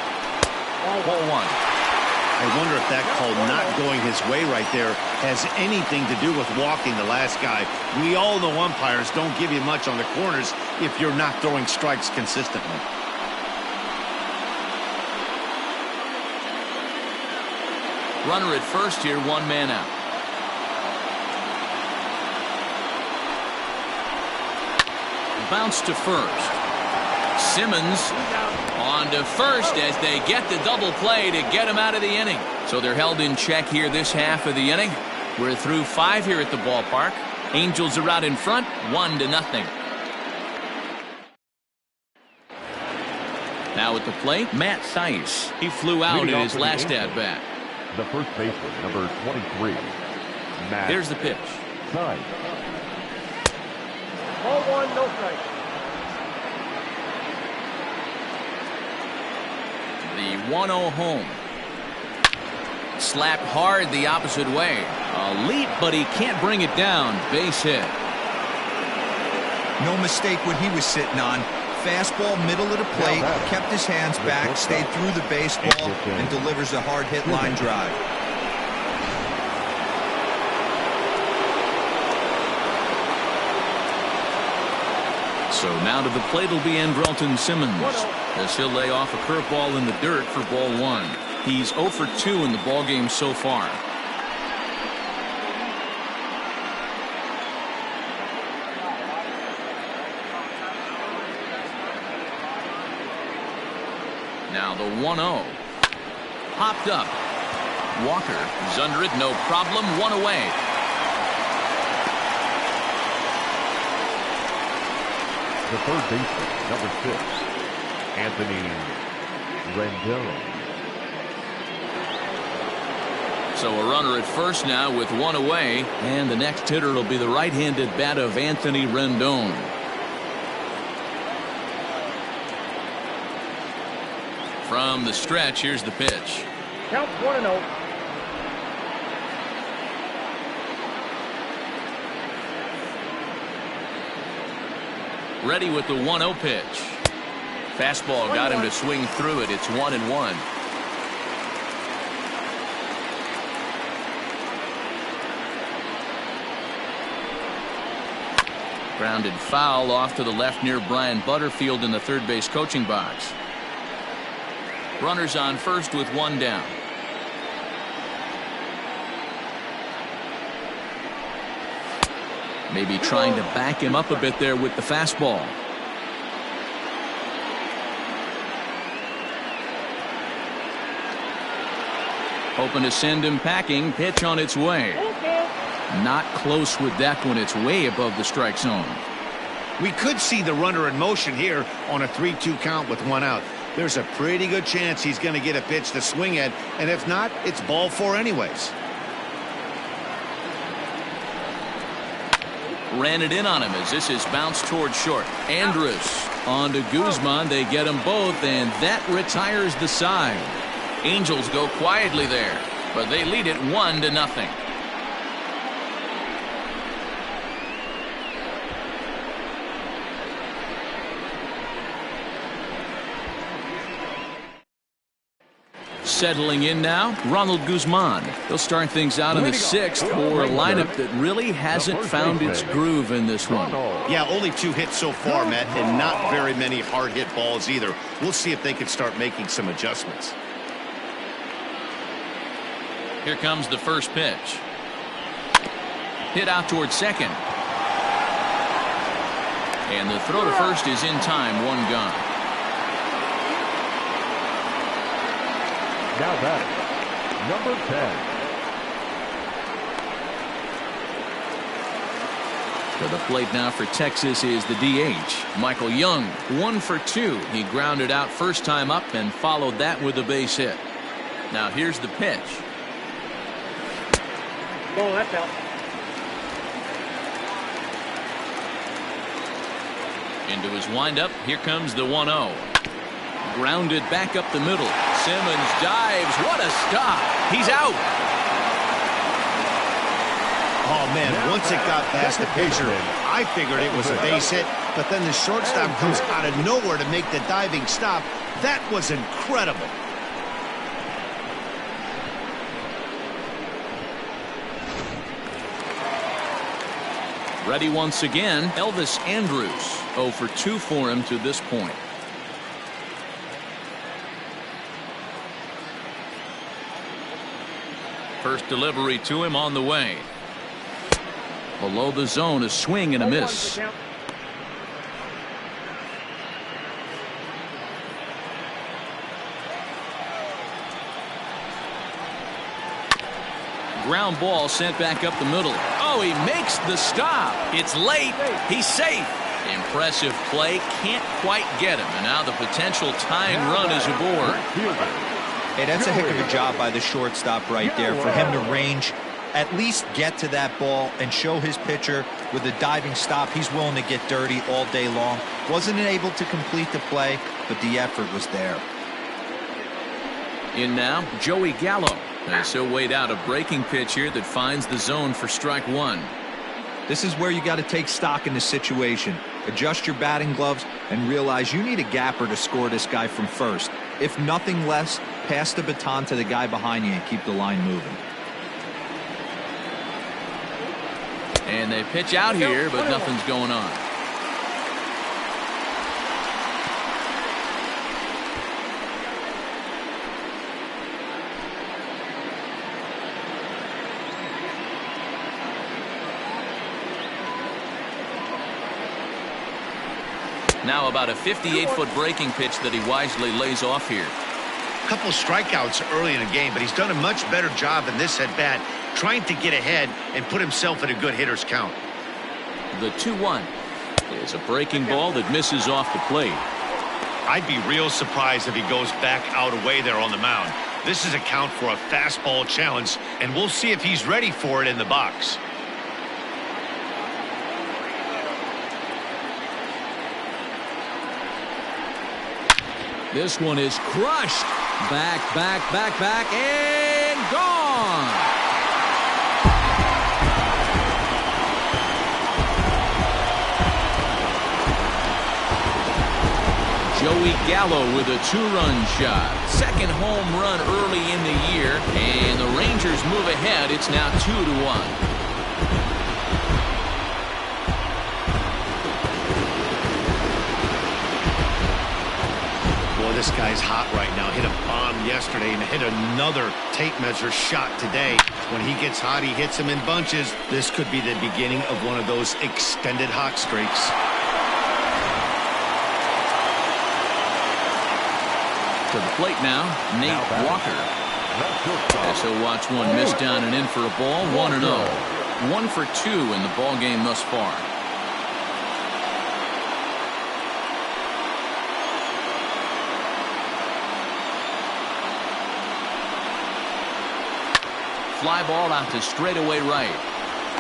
Ball 1. I wonder if that call not going his way right there has anything to do with walking the last guy. We all know umpires don't give you much on the corners if you're not throwing strikes consistently. Runner at first here, 1 man out. Bounce to first. Simmons on to first as they get the double play to get him out of the inning. So they're held in check here this half of the inning. We're through 5 here at the ballpark. Angels are out in front, 1-0. Now at the plate, Matt Thaiss. He flew out in his last at-bat. The first baseman, number 23, Matt. Here's the pitch. Thaiss. Ball 1, no strike. The 1-0 home. Slapped hard the opposite way. A leap, but he can't bring it down. Base hit. No mistake what he was sitting on. Fastball middle of the plate, kept his hands back, stayed through the baseball, and delivers a hard hit line drive. So now to the plate will be Andrelton Simmons, as he'll lay off a curveball in the dirt for ball 1. He's 0 for 2 in the ballgame so far. Now the 1-0. Popped up. Walker is under it, no problem. 1 away. The third baseman, number 6, Anthony Rendon. So a runner at first now with 1 away, and the next hitter will be the right-handed bat of Anthony Rendon. From the stretch, here's the pitch. Count 1-0. Ready with the 1-0 pitch. Fastball got him to swing through it. It's 1-1. Grounded foul off to the left near Brian Butterfield in the third base coaching box. Runners on first with 1 down. Maybe trying to back him up a bit there with the fastball. Hoping to send him packing. Pitch on its way. Not close with that one. It's way above the strike zone. We could see the runner in motion here on a 3-2 count with 1 out. There's a pretty good chance he's going to get a pitch to swing at, and if not, it's ball 4 anyways. Ran it in on him as this is bounced toward short. Andrus on to Guzman. They get them both, and that retires the side. Angels go quietly there, but they lead it 1-0. Settling in now, Ronald Guzman. He'll start things out in the 6th for a lineup that really hasn't found its groove in this one. Yeah, only 2 hits so far, Matt, and not very many hard hit balls either. We'll see if they can start making some adjustments. Here comes the first pitch. Hit out towards second. And the throw to first is in time, 1 gone. Now batting, number 10. To the plate now for Texas is the DH, Michael Young. 1 for 2. He grounded out first time up and followed that with a base hit. Now here's the pitch. Oh, that's out. Into his windup. Here comes the 1-0. Grounded back up the middle. Simmons dives. What a stop. He's out. Oh, man, once it got past the pitcher, I figured it was a base hit, but then the shortstop comes out of nowhere to make the diving stop. That was incredible. Ready once again, Elvis Andrus. 0 for 2 for him to this point. First delivery to him on the way. Below the zone, a swing and a miss. Ground ball sent back up the middle. Oh, he makes the stop. It's late. He's safe. Impressive play. Can't quite get him. And now the potential tying run is aboard. Hey, that's a heck of a job by the shortstop right there for him to range, at least get to that ball and show his pitcher with a diving stop. He's willing to get dirty all day long. Wasn't able to complete the play, but the effort was there. In now, Joey Gallo. As he'll wait out a breaking pitch here that finds the zone for strike 1. This is where you got to take stock in the situation. Adjust your batting gloves and realize you need a gapper to score this guy from first. If nothing less, pass the baton to the guy behind you and keep the line moving. And they pitch out here, but nothing's going on. Now about a 58-foot breaking pitch that he wisely lays off here. A couple strikeouts early in the game, but he's done a much better job in this at-bat trying to get ahead and put himself in a good hitter's count. The 2-1 is a breaking ball that misses off the plate. I'd be real surprised if he goes back out away there on the mound. This is a count for a fastball challenge, and we'll see if he's ready for it in the box. This one is crushed. Back, and gone. Joey Gallo with a 2-run shot. Second home run early in the year, and the Rangers move ahead. It's now 2-1. This guy's hot right now. Hit a bomb yesterday and hit another tape measure shot today. When he gets hot, he hits them in bunches. This could be the beginning of one of those extended hot streaks. To the plate now, Nate Walker. As he'll watch one miss down and in for a ball. 1-0. 1 for 2 in the ball game thus far. Fly ball out to straightaway right.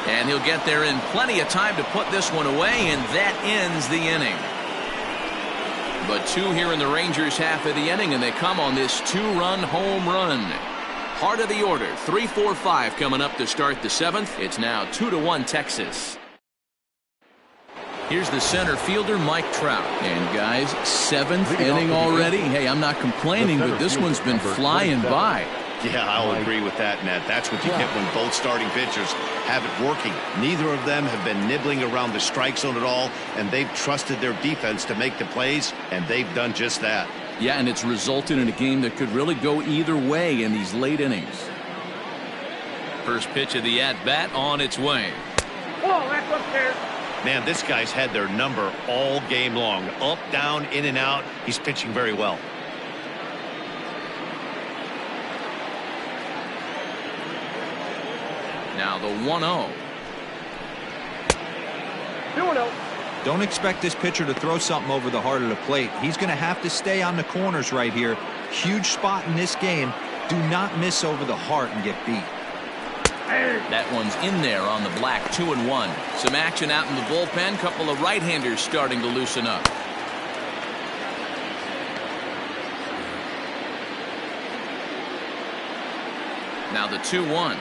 And he'll get there in plenty of time to put this one away, and that ends the inning. But 2 here in the Rangers half of the inning, and they come on this 2-run home run. Heart of the order, 3-4-5 coming up to start the 7th. It's now 2-1 Texas. Here's the center fielder, Mike Trout. And guys, 7th inning already. Hey, I'm not complaining, but this one's been flying by. Yeah, I'll agree with that, Matt. That's what you get when both starting pitchers have it working. Neither of them have been nibbling around the strike zone at all, and they've trusted their defense to make the plays, and they've done just that. Yeah, and it's resulted in a game that could really go either way in these late innings. First pitch of the at-bat on its way. Oh, that's upstairs. Man, this guy's had their number all game long. Up, down, in and out. He's pitching very well. Now the 1-0. 2-0. Don't expect this pitcher to throw something over the heart of the plate. He's going to have to stay on the corners right here. Huge spot in this game. Do not miss over the heart and get beat. That one's in there on the black. 2-1. Some action out in the bullpen. Couple of right-handers starting to loosen up. Now the 2-1.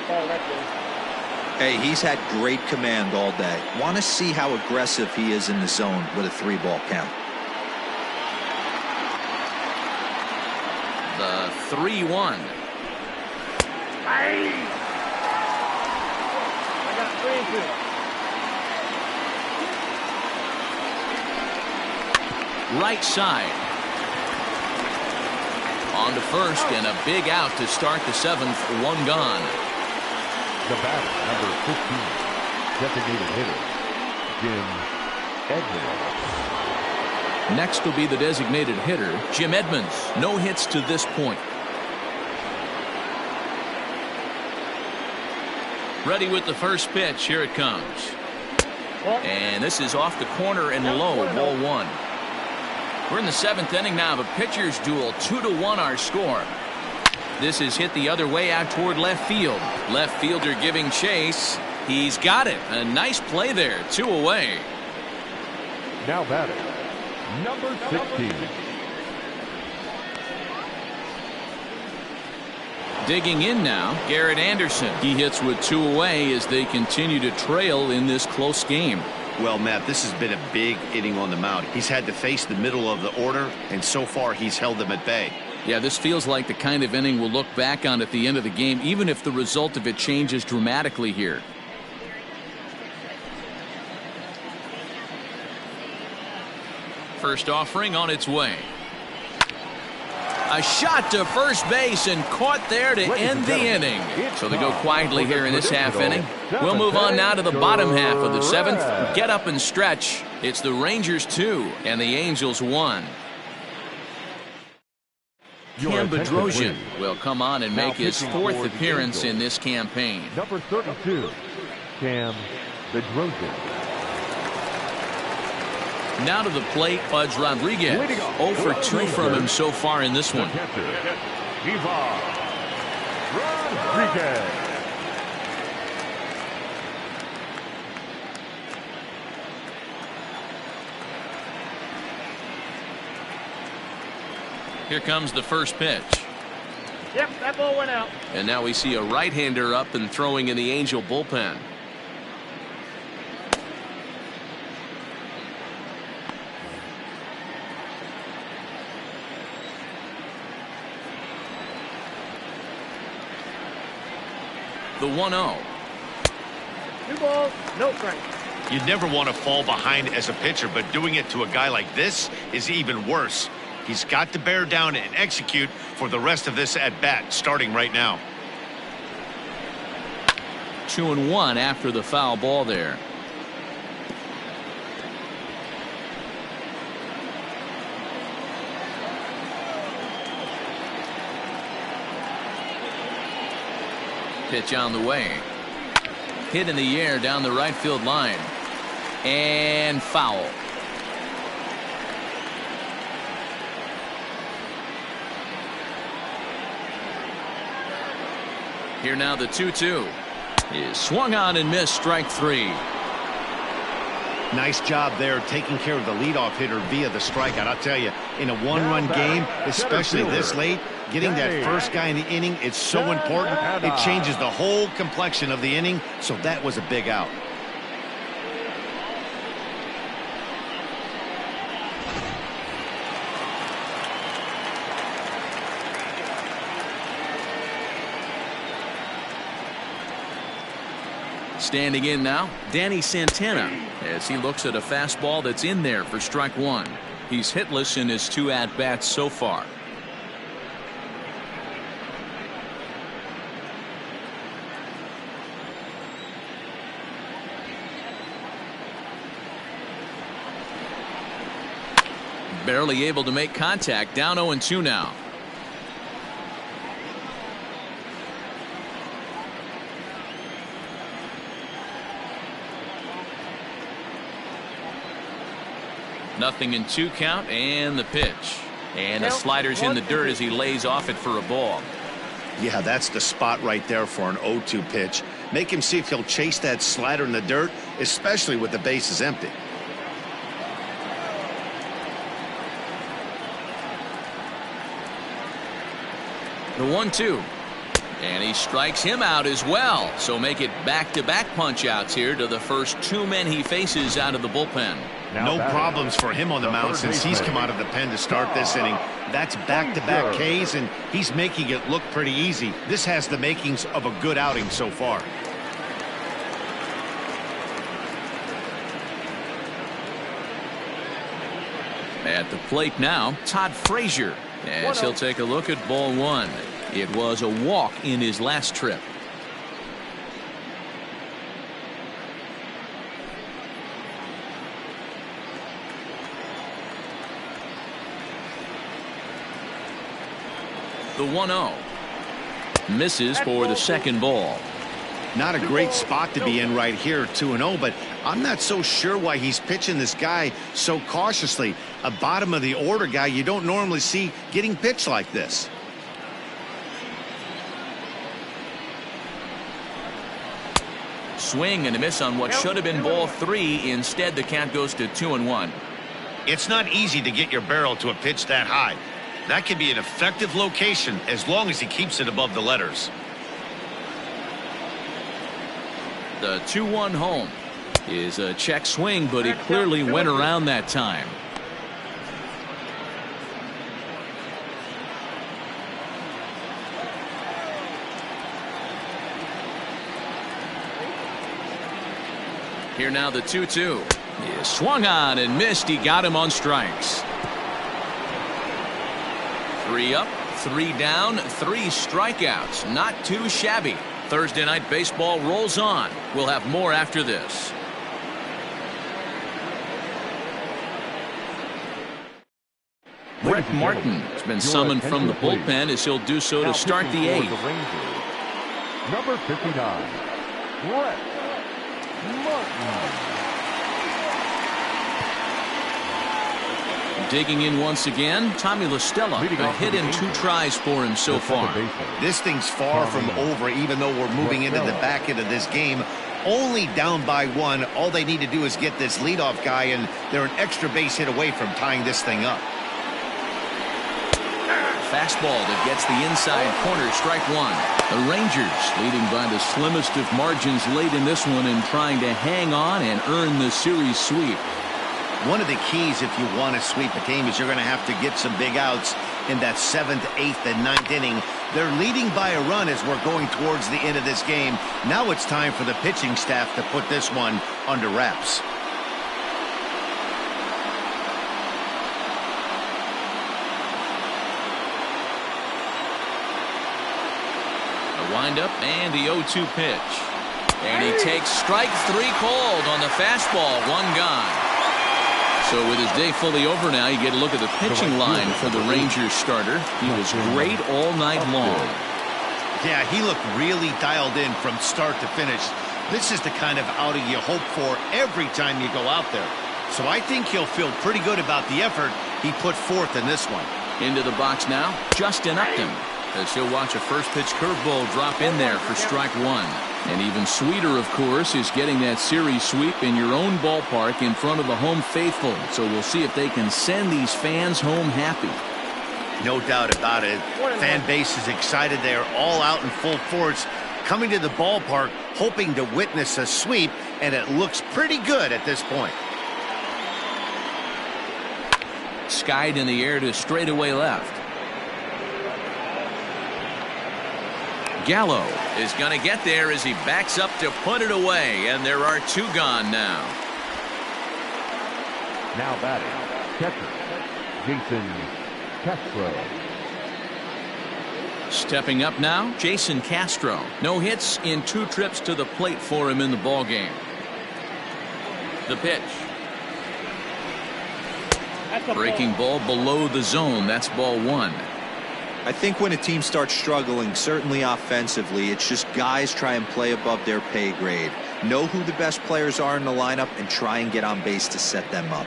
Oh, that's good. Hey, he's had great command all day. Want to see how aggressive he is in the zone with a 3-ball count. The 3-1. I got 3-2. Right side. On to first, and a big out to start the 7th. One gone. The batter, number 15, designated hitter, Jim Edmonds. Next will be the designated hitter, Jim Edmonds. No hits to this point. Ready with the first pitch. Here it comes. And this is off the corner and low. Ball 1. We're in the 7th inning now of a pitcher's duel. 2-1 our score. This is hit the other way out toward left field. Left fielder giving chase. He's got it. A nice play there. 2 away. Now batting, number 16. Digging in now, Garrett Anderson. He hits with 2 away as they continue to trail in this close game. Well, Matt, this has been a big inning on the mound. He's had to face the middle of the order, and so far he's held them at bay. Yeah, this feels like the kind of inning we'll look back on at the end of the game, even if the result of it changes dramatically here. First offering on its way. A shot to first base and caught there to end the inning. So they go quietly here in this half inning. We'll move on now to the bottom half of the 7th. Get up and stretch. It's the Rangers 2 and the Angels 1. Cam Bedrosian will come on and make his 4th appearance in this campaign. Number 32, Cam Bedrosian. Now to the plate, Pudge Rodriguez. 0 for 2 from him so far in this one. Rodriguez. Here comes the first pitch. Yep, that ball went out. And now we see a right-hander up and throwing in the Angel bullpen. The 1-0. 2 balls, no strikes. You never want to fall behind as a pitcher, but doing it to a guy like this is even worse. He's got to bear down and execute for the rest of this at-bat, starting right now. 2-1 after the foul ball there. Pitch on the way. Hit in the air down the right field line. And foul. Here now the 2-2 is swung on and missed. Strike 3. Nice job there taking care of the leadoff hitter via the strikeout. I'll tell you, in a one-run game, especially this late, getting that first guy in the inning is so important. It changes the whole complexion of the inning, so that was a big out. Standing in now, Danny Santana, as he looks at a fastball that's in there for strike one. He's hitless in his 2 at-bats so far. Barely able to make contact. Down 0-2 now. Nothing in 2 count, and the pitch. And the slider's in the dirt as he lays off it for a ball. Yeah, that's the spot right there for an 0-2 pitch. Make him see if he'll chase that slider in the dirt, especially with the bases empty. The 1-2. And he strikes him out as well. So make it back-to-back punch-outs here to the first 2 men he faces out of the bullpen. No problems for him on the mound since he's come out of the pen to start this inning. That's back-to-back Ks, and he's making it look pretty easy. This has the makings of a good outing so far. At the plate now, Todd Frazier, as he'll take a look at ball 1. It was a walk in his last trip. The 1-0. Misses for the second ball. Not a great spot to be in right here, 2-0, but I'm not so sure why he's pitching this guy so cautiously. A bottom of the order guy you don't normally see getting pitched like this. Swing and a miss on what should have been ball 3. Instead, the count goes to 2-1. It's not easy to get your barrel to a pitch that high. That can be an effective location as long as he keeps it above the letters. The 2-1 home is a check swing, but he clearly went around that time. Here now the 2-2. He swung on and missed. He got him on strikes. 3 up, 3 down, 3 strikeouts. Not too shabby. Thursday Night Baseball rolls on. We'll have more after this. Brett Martin has been summoned from the bullpen as he'll do so to start the 8th. Number 59, Brett Martin. Digging in once again, Tommy La Stella. A hit in 2 tries for him so far. This thing's far from over, even though we're moving into the back end of this game. Only down by 1. All they need to do is get this leadoff guy, and they're an extra base hit away from tying this thing up. Fastball that gets the inside corner, strike 1. The Rangers leading by the slimmest of margins late in this one and trying to hang on and earn the series sweep. One of the keys if you want to sweep a game is you're going to have to get some big outs in that 7th, 8th, and 9th inning. They're leading by a run as we're going towards the end of this game. Now it's time for the pitching staff to put this one under wraps. The windup and the 0-2 pitch. And he takes strike 3 called on the fastball. 1 gone. So with his day fully over now, you get a look at the pitching line for the Rangers starter. He was great all night long. Yeah, he looked really dialed in from start to finish. This is the kind of outing you hope for every time you go out there. So I think he'll feel pretty good about the effort he put forth in this one. Into the box now, Justin Upton, as he'll watch a first pitch curveball drop in there for strike 1. And even sweeter, of course, is getting that series sweep in your own ballpark in front of the home faithful. So we'll see if they can send these fans home happy. No doubt about it. Fan base is excited. They are all out in full force, coming to the ballpark, hoping to witness a sweep, and it looks pretty good at this point. Skied in the air to straightaway left. Gallo is going to get there as he backs up to put it away, and there are 2 gone now. Now batting, catcher, Jason Castro. Stepping up now, Jason Castro. No hits in 2 trips to the plate for him in the ballgame. The pitch. Breaking ball below the zone. That's ball 1. I think when a team starts struggling, certainly offensively, it's just guys try and play above their pay grade. Know who the best players are in the lineup and try and get on base to set them up.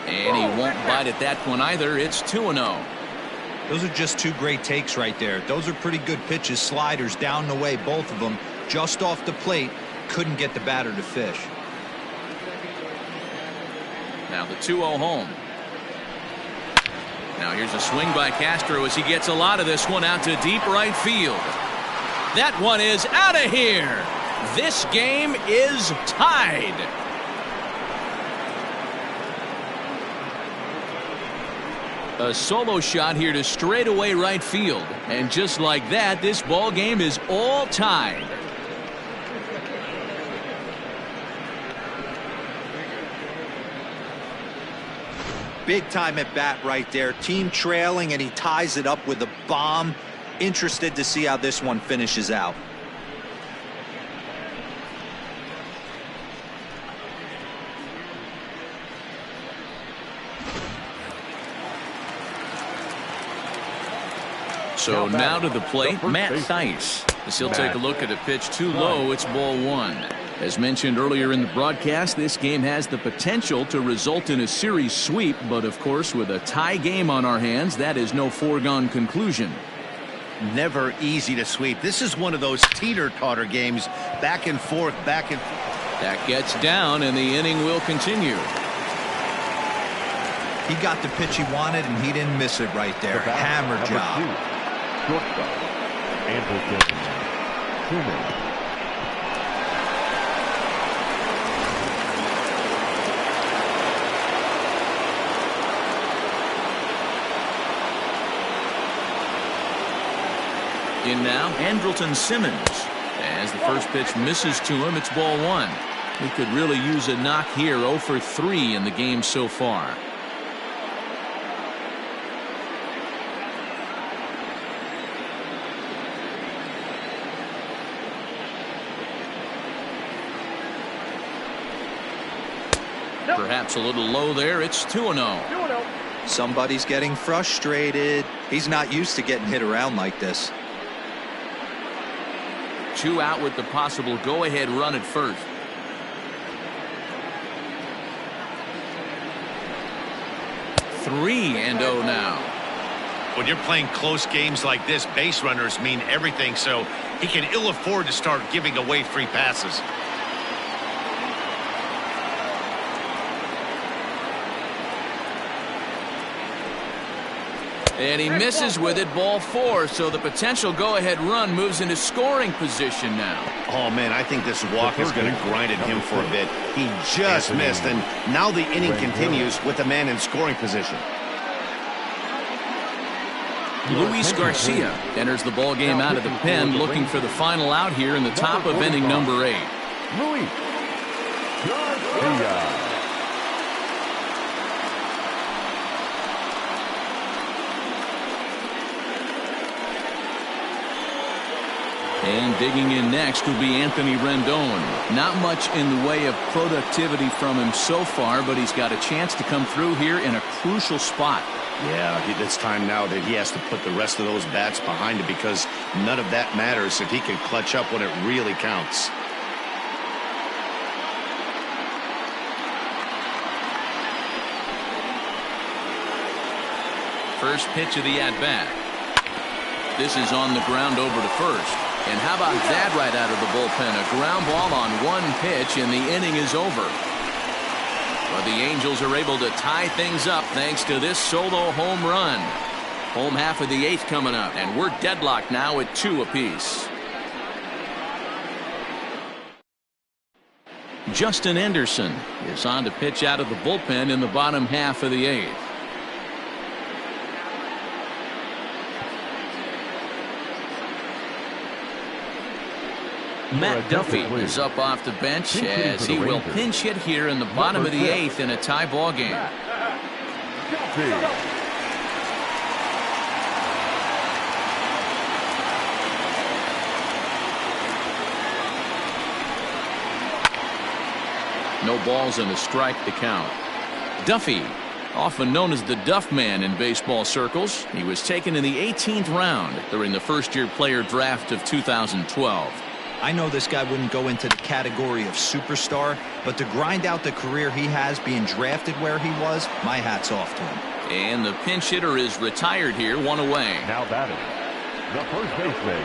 And he won't bite at that one either. It's 2-0. Those are just 2 great takes right there. Those are pretty good pitches. Sliders down the way, both of them. Just off the plate. Couldn't get the batter to fish. Now the 2-0 home. Now here's a swing by Castro as he gets a lot of this one out to deep right field. That one is out of here. This game is tied. A solo shot here to straightaway right field. And just like that, this ball game is all tied. Big time at bat right there. Team trailing, and he ties it up with a bomb. Interested to see how this one finishes out. So now to the plate, Matt Theis. As he'll take a look at a pitch too low, it's ball 1. As mentioned earlier in the broadcast, this game has the potential to result in a series sweep, but of course with a tie game on our hands, that is no foregone conclusion. Never easy to sweep. This is one of those teeter-totter games, back and forth, back and forth. That gets down, and the inning will continue. He got the pitch he wanted, and he didn't miss it right there. Hammer job. Shortstop, Anderson. In now, Andrelton Simmons. As the first pitch misses to him, it's ball 1. He could really use a knock here. 0 for 3 in the game so far. Perhaps a little low there. It's 2-0. Somebody's getting frustrated. He's not used to getting hit around like this. 2 out with the possible go-ahead run at first. Three and 0 now. When you're playing close games like this, base runners mean everything, so he can ill afford to start giving away free passes. And he misses with it, ball 4, so the potential go-ahead run moves into scoring position now. Oh, man, I think this walk is going to grind at him for a bit. He just missed, and now the inning continues with the man in scoring position. Luis Garcia enters the ball game out of the pen, looking for the final out here in the top of inning number 8. Luis Garcia. And digging in next will be Anthony Rendon. Not much in the way of productivity from him so far, but he's got a chance to come through here in a crucial spot. Yeah, it's time now that he has to put the rest of those bats behind him, because none of that matters if he can clutch up when it really counts. First pitch of the at-bat. This is on the ground over to first. And how about that right out of the bullpen? A ground ball on one pitch, and the inning is over. But the Angels are able to tie things up thanks to this solo home run. Home half of the 8th coming up, and we're deadlocked now at 2 apiece. Justin Anderson is on to pitch out of the bullpen in the bottom half of the 8th. Matt Duffy is up off the bench as he will pinch hit here in the bottom of the 8th in a tie ball game. No balls and a strike to count. Duffy, often known as the Duff Man in baseball circles, he was taken in the 18th round during the first-year player draft of 2012. I know this guy wouldn't go into the category of superstar, but to grind out the career he has being drafted where he was, my hat's off to him. And the pinch hitter is retired here, one away. Now batting, the first baseman,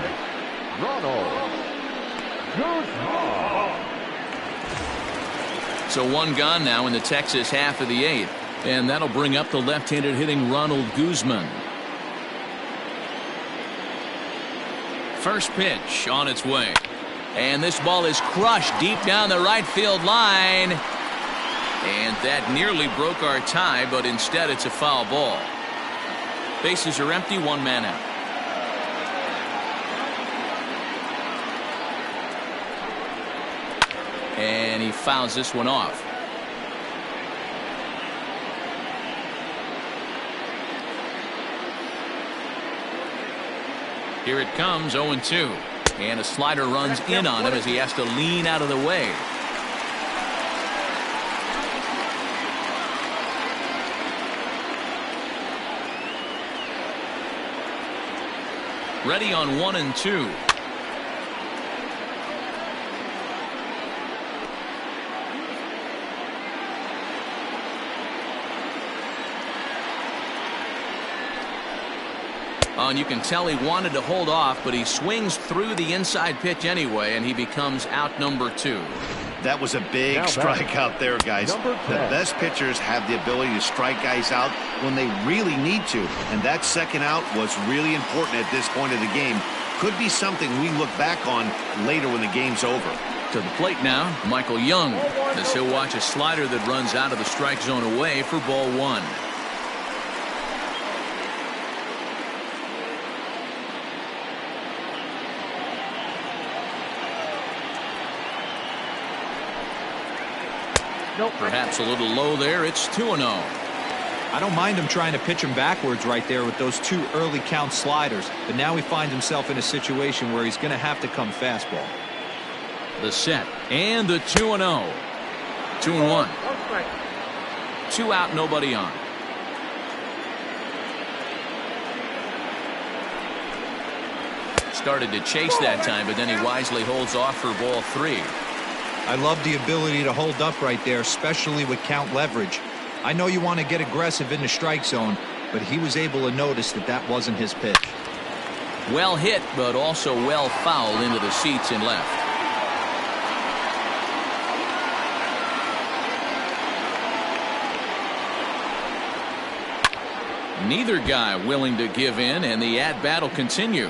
Ronald Guzman. So one gone now in the Texas half of the 8th. And that'll bring up the left-handed hitting Ronald Guzman. First pitch on its way. And this ball is crushed deep down the right field line. And that nearly broke our tie, but instead it's a foul ball. Bases are empty, one man out. And he fouls this one off. Here it comes, 0-2. And a slider runs in on him as he has to lean out of the way. Ready on 1-2. Oh, and you can tell he wanted to hold off, but he swings through the inside pitch anyway, and he becomes out number 2. That was a big strike out there, guys. The best pitchers have the ability to strike guys out when they really need to, and that second out was really important at this point of the game. Could be something we look back on later when the game's over. To the plate now, Michael Young, as he'll watch a slider that runs out of the strike zone away for ball 1. Perhaps a little low there. It's 2-0. I don't mind him trying to pitch him backwards right there with those 2 early count sliders, but now he finds himself in a situation where he's going to have to come fastball. The set and the 2-0. 2-1. 2 out, nobody on. Started to chase that time, but then he wisely holds off for ball 3. I love the ability to hold up right there, especially with count leverage. I know you want to get aggressive in the strike zone, but he was able to notice that that wasn't his pitch. Well hit, but also well fouled into the seats and left. Neither guy willing to give in, and the at-bat will continue.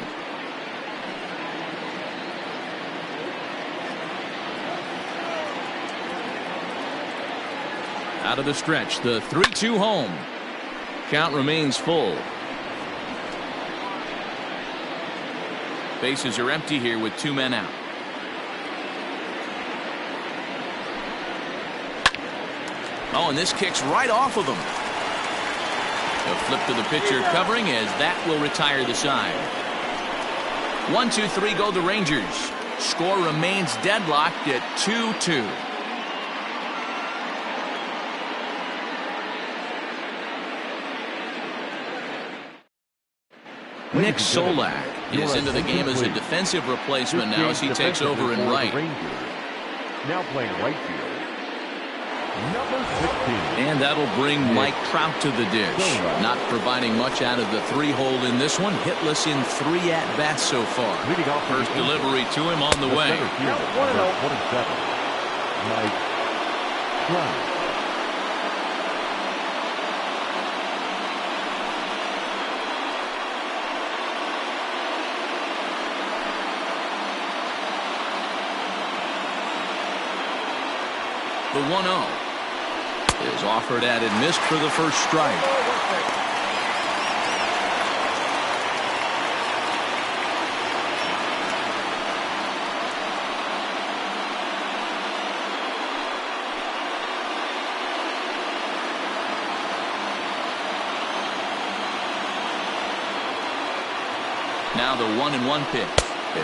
Out of the stretch, the 3-2 home. Count remains full. Bases are empty here with 2 men out. Oh, and this kicks right off of him. A flip to the pitcher covering as that will retire the side. 1-2-3 go the Rangers. Score remains deadlocked at 2-2. Nick Solak is into the game as a defensive replacement now as he takes over in right. Now playing right field, number 16. And that'll bring Mike Trout to the dish. Not providing much out of the 3-hole in this one. Hitless in 3 at-bats so far. First delivery to him on the way. 27, Mike Trout. The 1-0 is offered at and missed for the first strike. Now the 1-1 pitch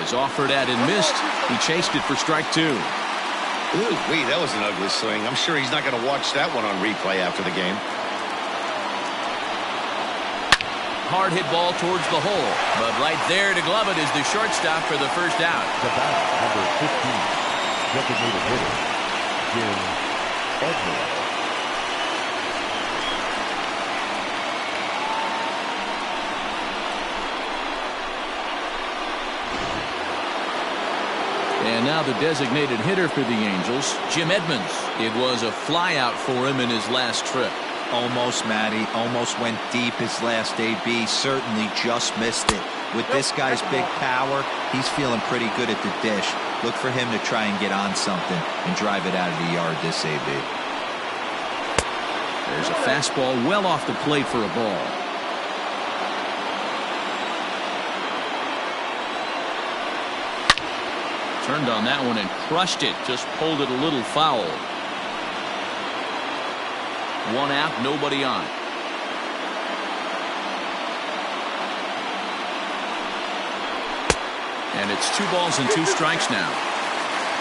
is offered at and missed. He chased it for strike 2. Ooh, wee, that was an ugly swing. I'm sure he's not going to watch that one on replay after the game. Hard hit ball towards the hole, but right there to glove it is the shortstop for the first out. The batter, number 15, designated hitter, Jim Edmonds. And now the designated hitter for the Angels, Jim Edmonds. It was a flyout for him in his last trip. Almost, Matty. Almost went deep his last AB. Certainly just missed it. With this guy's big power, he's feeling pretty good at the dish. Look for him to try and get on something and drive it out of the yard this AB. There's a fastball well off the plate for a ball. Turned on that one and crushed it. Just pulled it a little foul. 1 out, nobody on. And it's 2 balls and 2 strikes now.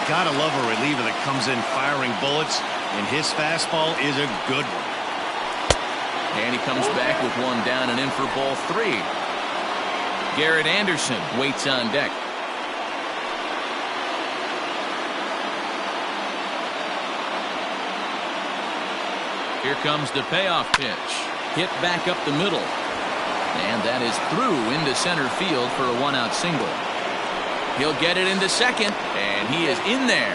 Gotta love a reliever that comes in firing bullets, and his fastball is a good one. And he comes back with 1 down and in for ball 3. Garrett Anderson waits on deck. Here comes the payoff pitch. Hit back up the middle. And that is through into center field for a 1-out single. He'll get it into second, and he is in there.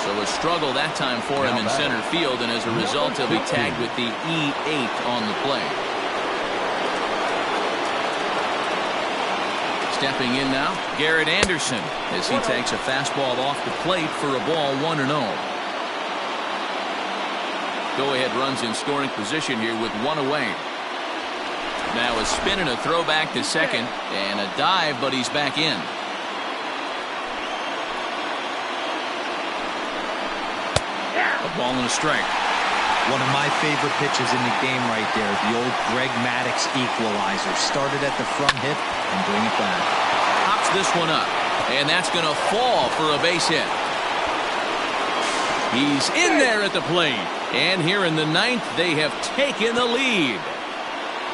So a struggle that time for him in center field, and as a result, he'll be tagged with the E8 on the play. Stepping in now, Garrett Anderson, as he takes a fastball off the plate for a ball 1-0. Go-ahead runs in scoring position here with 1 away. Now a spin and a throw back to second, and a dive, but he's back in. A ball and a strike. One of my favorite pitches in the game right there, the old Greg Maddux equalizer. Started at the front hip and bring it back. Pops this one up, and that's going to fall for a base hit. He's in there at the plate. And here in the 9th, they have taken the lead.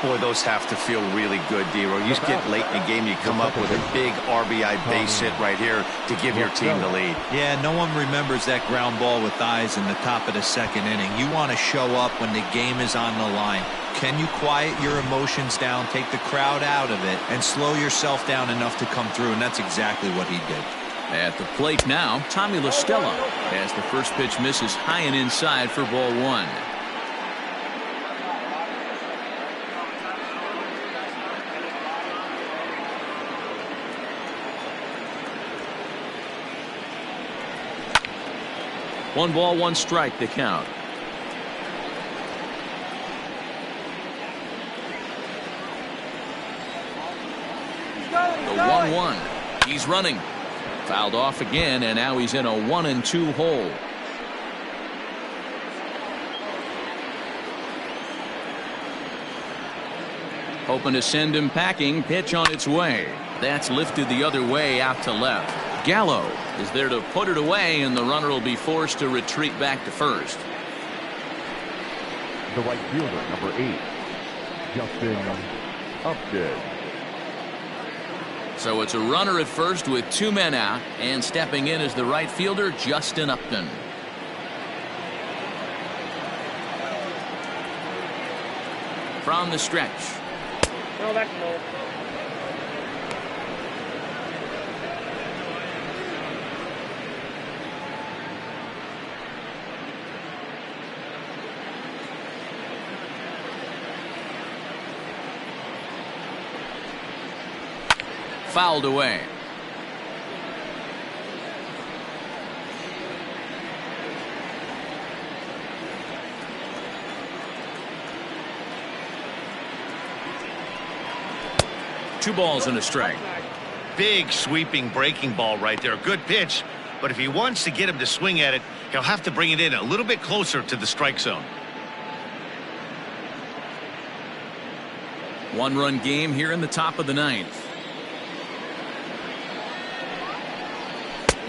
Boy, those have to feel really good, D-Roy. You just get late in the game, you come up with a big RBI base hit right here to give your team the lead. Yeah, no one remembers that ground ball with eyes in the top of the 2nd inning. You want to show up when the game is on the line. Can you quiet your emotions down, take the crowd out of it, and slow yourself down enough to come through? And that's exactly what he did. At the plate now, Tommy La Stella, as the first pitch misses high and inside for ball 1. One ball, 1 strike to count. The 1-1. He's running. Fouled off again, and now he's in a 1-2 hole. Hoping to send him packing. Pitch on its way. That's lifted the other way out to left. Gallo is there to put it away, and the runner will be forced to retreat back to first. The right fielder, number 8, Justin Upton. So it's a runner at first with 2 men out, and stepping in is the right fielder, Justin Upton. From the stretch. No, that's no. Fouled away. Two balls and a strike. Big sweeping breaking ball right there. Good pitch, but if he wants to get him to swing at it, he'll have to bring it in a little bit closer to the strike zone. One-run game here in the top of the ninth.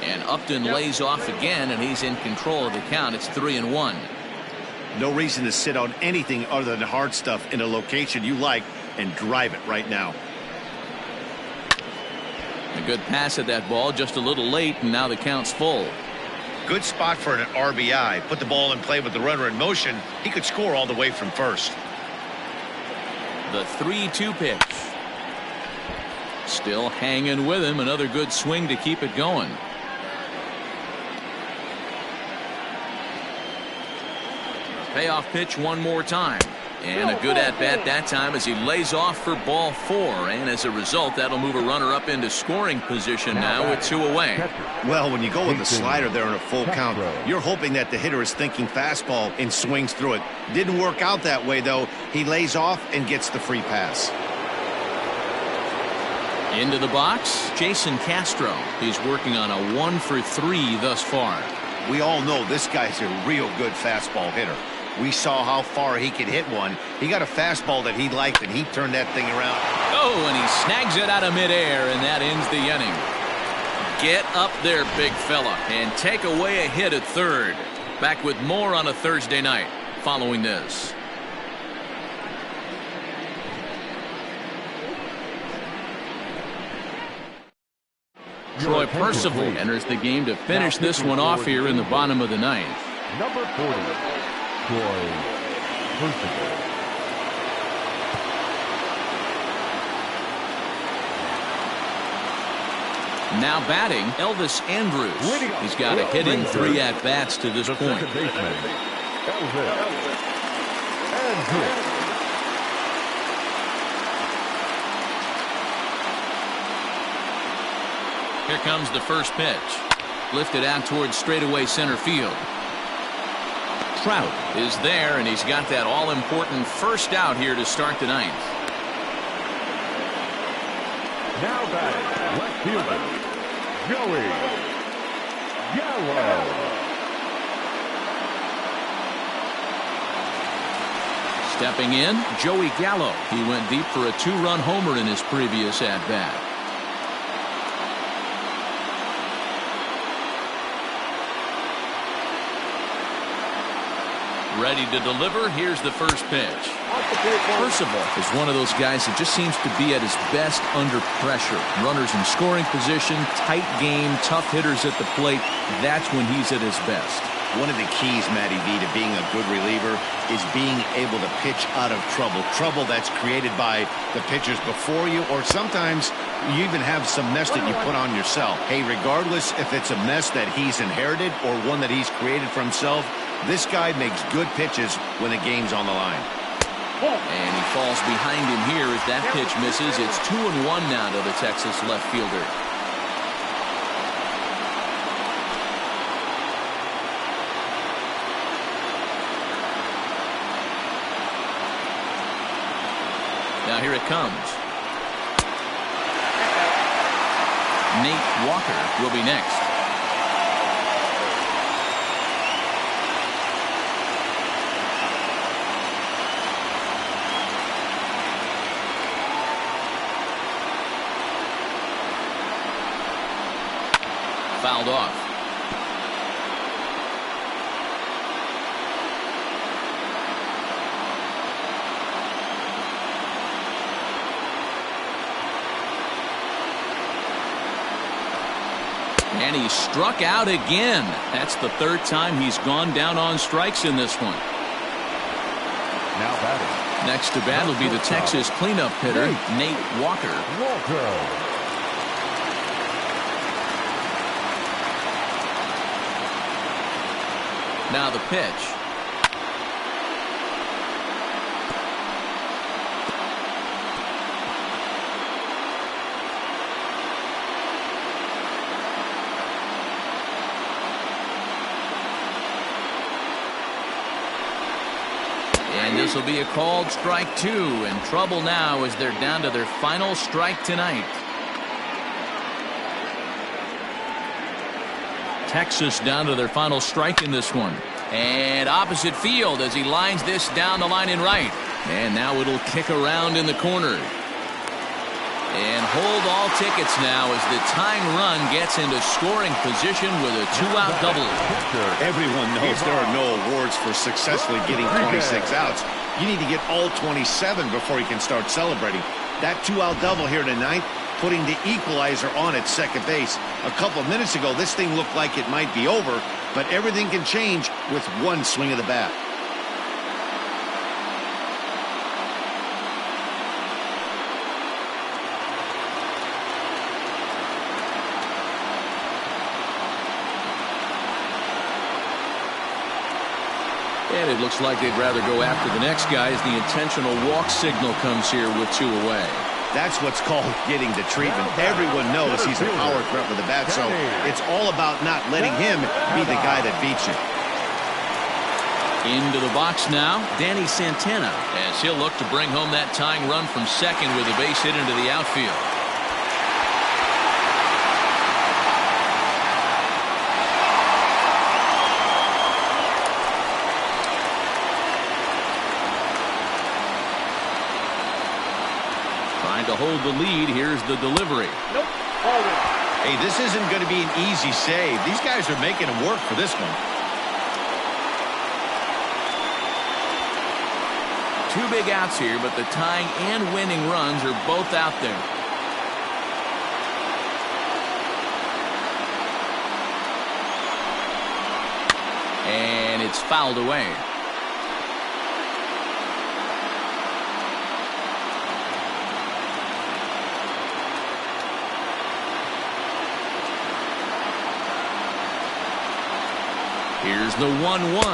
And Upton lays off again, and he's in control of the count. It's 3-1. No reason to sit on anything other than hard stuff in a location you like and drive it right now. A good pass at that ball, just a little late, and now the count's full. Good spot for an RBI. Put the ball in play with the runner in motion. He could score all the way from first. The 3-2 pitch. Still hanging with him. Another good swing to keep it going. Payoff pitch one more time. And a good at-bat that time as he lays off for ball 4. And as a result, that'll move a runner up into scoring position now with 2 away. Well, when you go with the slider there in a full count, you're hoping that the hitter is thinking fastball and swings through it. Didn't work out that way, though. He lays off and gets the free pass. Into the box, Jason Castro. He's working on a 1-for-3 thus far. We all know this guy's a real good fastball hitter. We saw how far he could hit one. He got a fastball that he liked, and he turned that thing around. Oh, and he snags it out of midair, and that ends the inning. Get up there, big fella, and take away a hit at third. Back with more on a Thursday night following this. Troy Percival enters the game to finish this one off here in the bottom of the ninth. Number 40, Troy Percival. Now batting, Elvis Andrus. He's got a hitting 3 at-bats to this point. Second baseman, Elvis Andrus. Here comes the first pitch. Lifted out towards straightaway center field. Trout is there, and he's got that all-important first out here to start the ninth. Now batting, left fielder, Joey Gallo. Stepping in, Joey Gallo. He went deep for a 2-run homer in his previous at-bat. Ready to deliver. Here's the first pitch. Percival is one of those guys that just seems to be at his best under pressure. Runners in scoring position, tight game, tough hitters at the plate. That's when he's at his best. One of the keys, Matty V, to being a good reliever is being able to pitch out of trouble. Trouble that's created by the pitchers before you, or sometimes you even have some mess that you put on yourself. Hey, regardless if it's a mess that he's inherited or one that he's created for himself, this guy makes good pitches when the game's on the line. And he falls behind him here as that pitch misses. It's 2-1 now to the Texas left fielder. Now here it comes. Nate Walker will be next. Fouled off. And he struck out again. That's the 3rd time he's gone down on strikes in this one. Now batting. Next to bat will be the Texas cleanup hitter, Nate Walker. Now the pitch. And this will be a called strike 2, and trouble now as they're down to their final strike tonight. Texas down to their final strike in this one. And opposite field as he lines this down the line in right. And now it'll kick around in the corner. And hold all tickets now as the tying run gets into scoring position with a two-out double. Everyone knows there are no awards for successfully getting 26 outs. You need to get all 27 before you can start celebrating. That two-out double here tonight, putting the equalizer on at second base. A couple of minutes ago, this thing looked like it might be over, but everything can change with one swing of the bat. And it looks like they'd rather go after the next guy as the intentional walk signal comes here with two away. That's what's called getting the treatment. Everyone knows he's a power threat with the bat, so it's all about not letting him be the guy that beats you. Into the box now, Danny Santana, as he'll look to bring home that tying run from second with a base hit into the outfield. Trying to hold the lead. Here's the delivery. Nope. Hey, this isn't going to be an easy save. These guys are making him work for this one. Two big outs here, but the tying and winning runs are both out there. And it's fouled away. Here's the 1-1.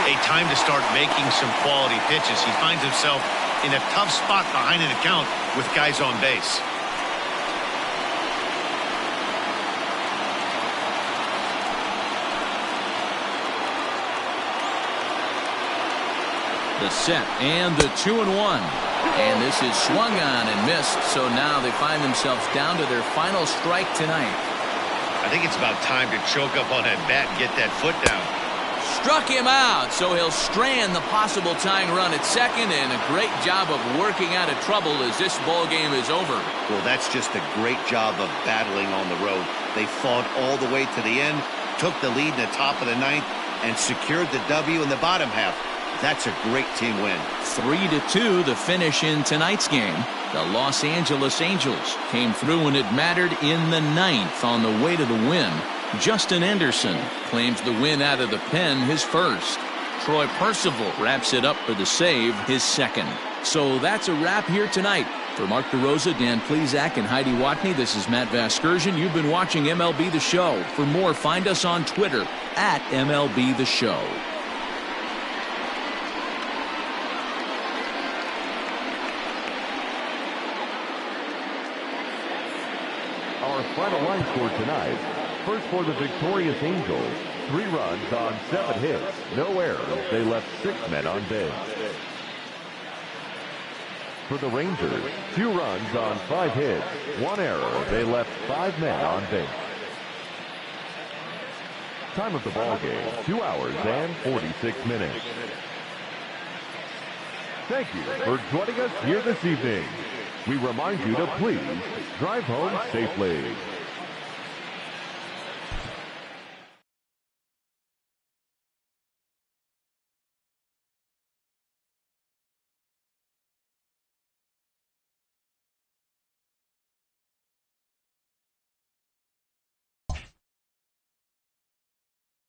A time to start making some quality pitches. He finds himself in a tough spot behind an account with guys on base. The set and the 2-1. And this is swung on and missed, so now they find themselves down to their final strike tonight. I think it's about time to choke up on that bat and get that foot down. Struck him out, so he'll strand the possible tying run at second, and a great job of working out of trouble as this ball game is over. Well, that's just a great job of battling on the road. They fought all the way to the end, took the lead in the top of the ninth, and secured the W in the bottom half. That's a great team win. 3-2 the finish in tonight's game. The Los Angeles Angels came through when it mattered in the ninth on the way to the win. Justin Anderson claims the win out of the pen, his first. Troy Percival wraps it up for the save, his second. So that's a wrap here tonight. For Mark DeRosa, Dan Plesac, and Heidi Watney, this is Matt Vasgersian. You've been watching MLB The Show. For more, find us on Twitter at MLB The Show. Our final line score tonight. First for the victorious Angels, 3 runs on 7 hits, no errors. They left 6 men on base. For the Rangers, 2 runs on 5 hits, 1 error. They left 5 men on base. Time of the ball game, 2 hours and 46 minutes. Thank you for joining us here this evening. We remind you to please drive home safely.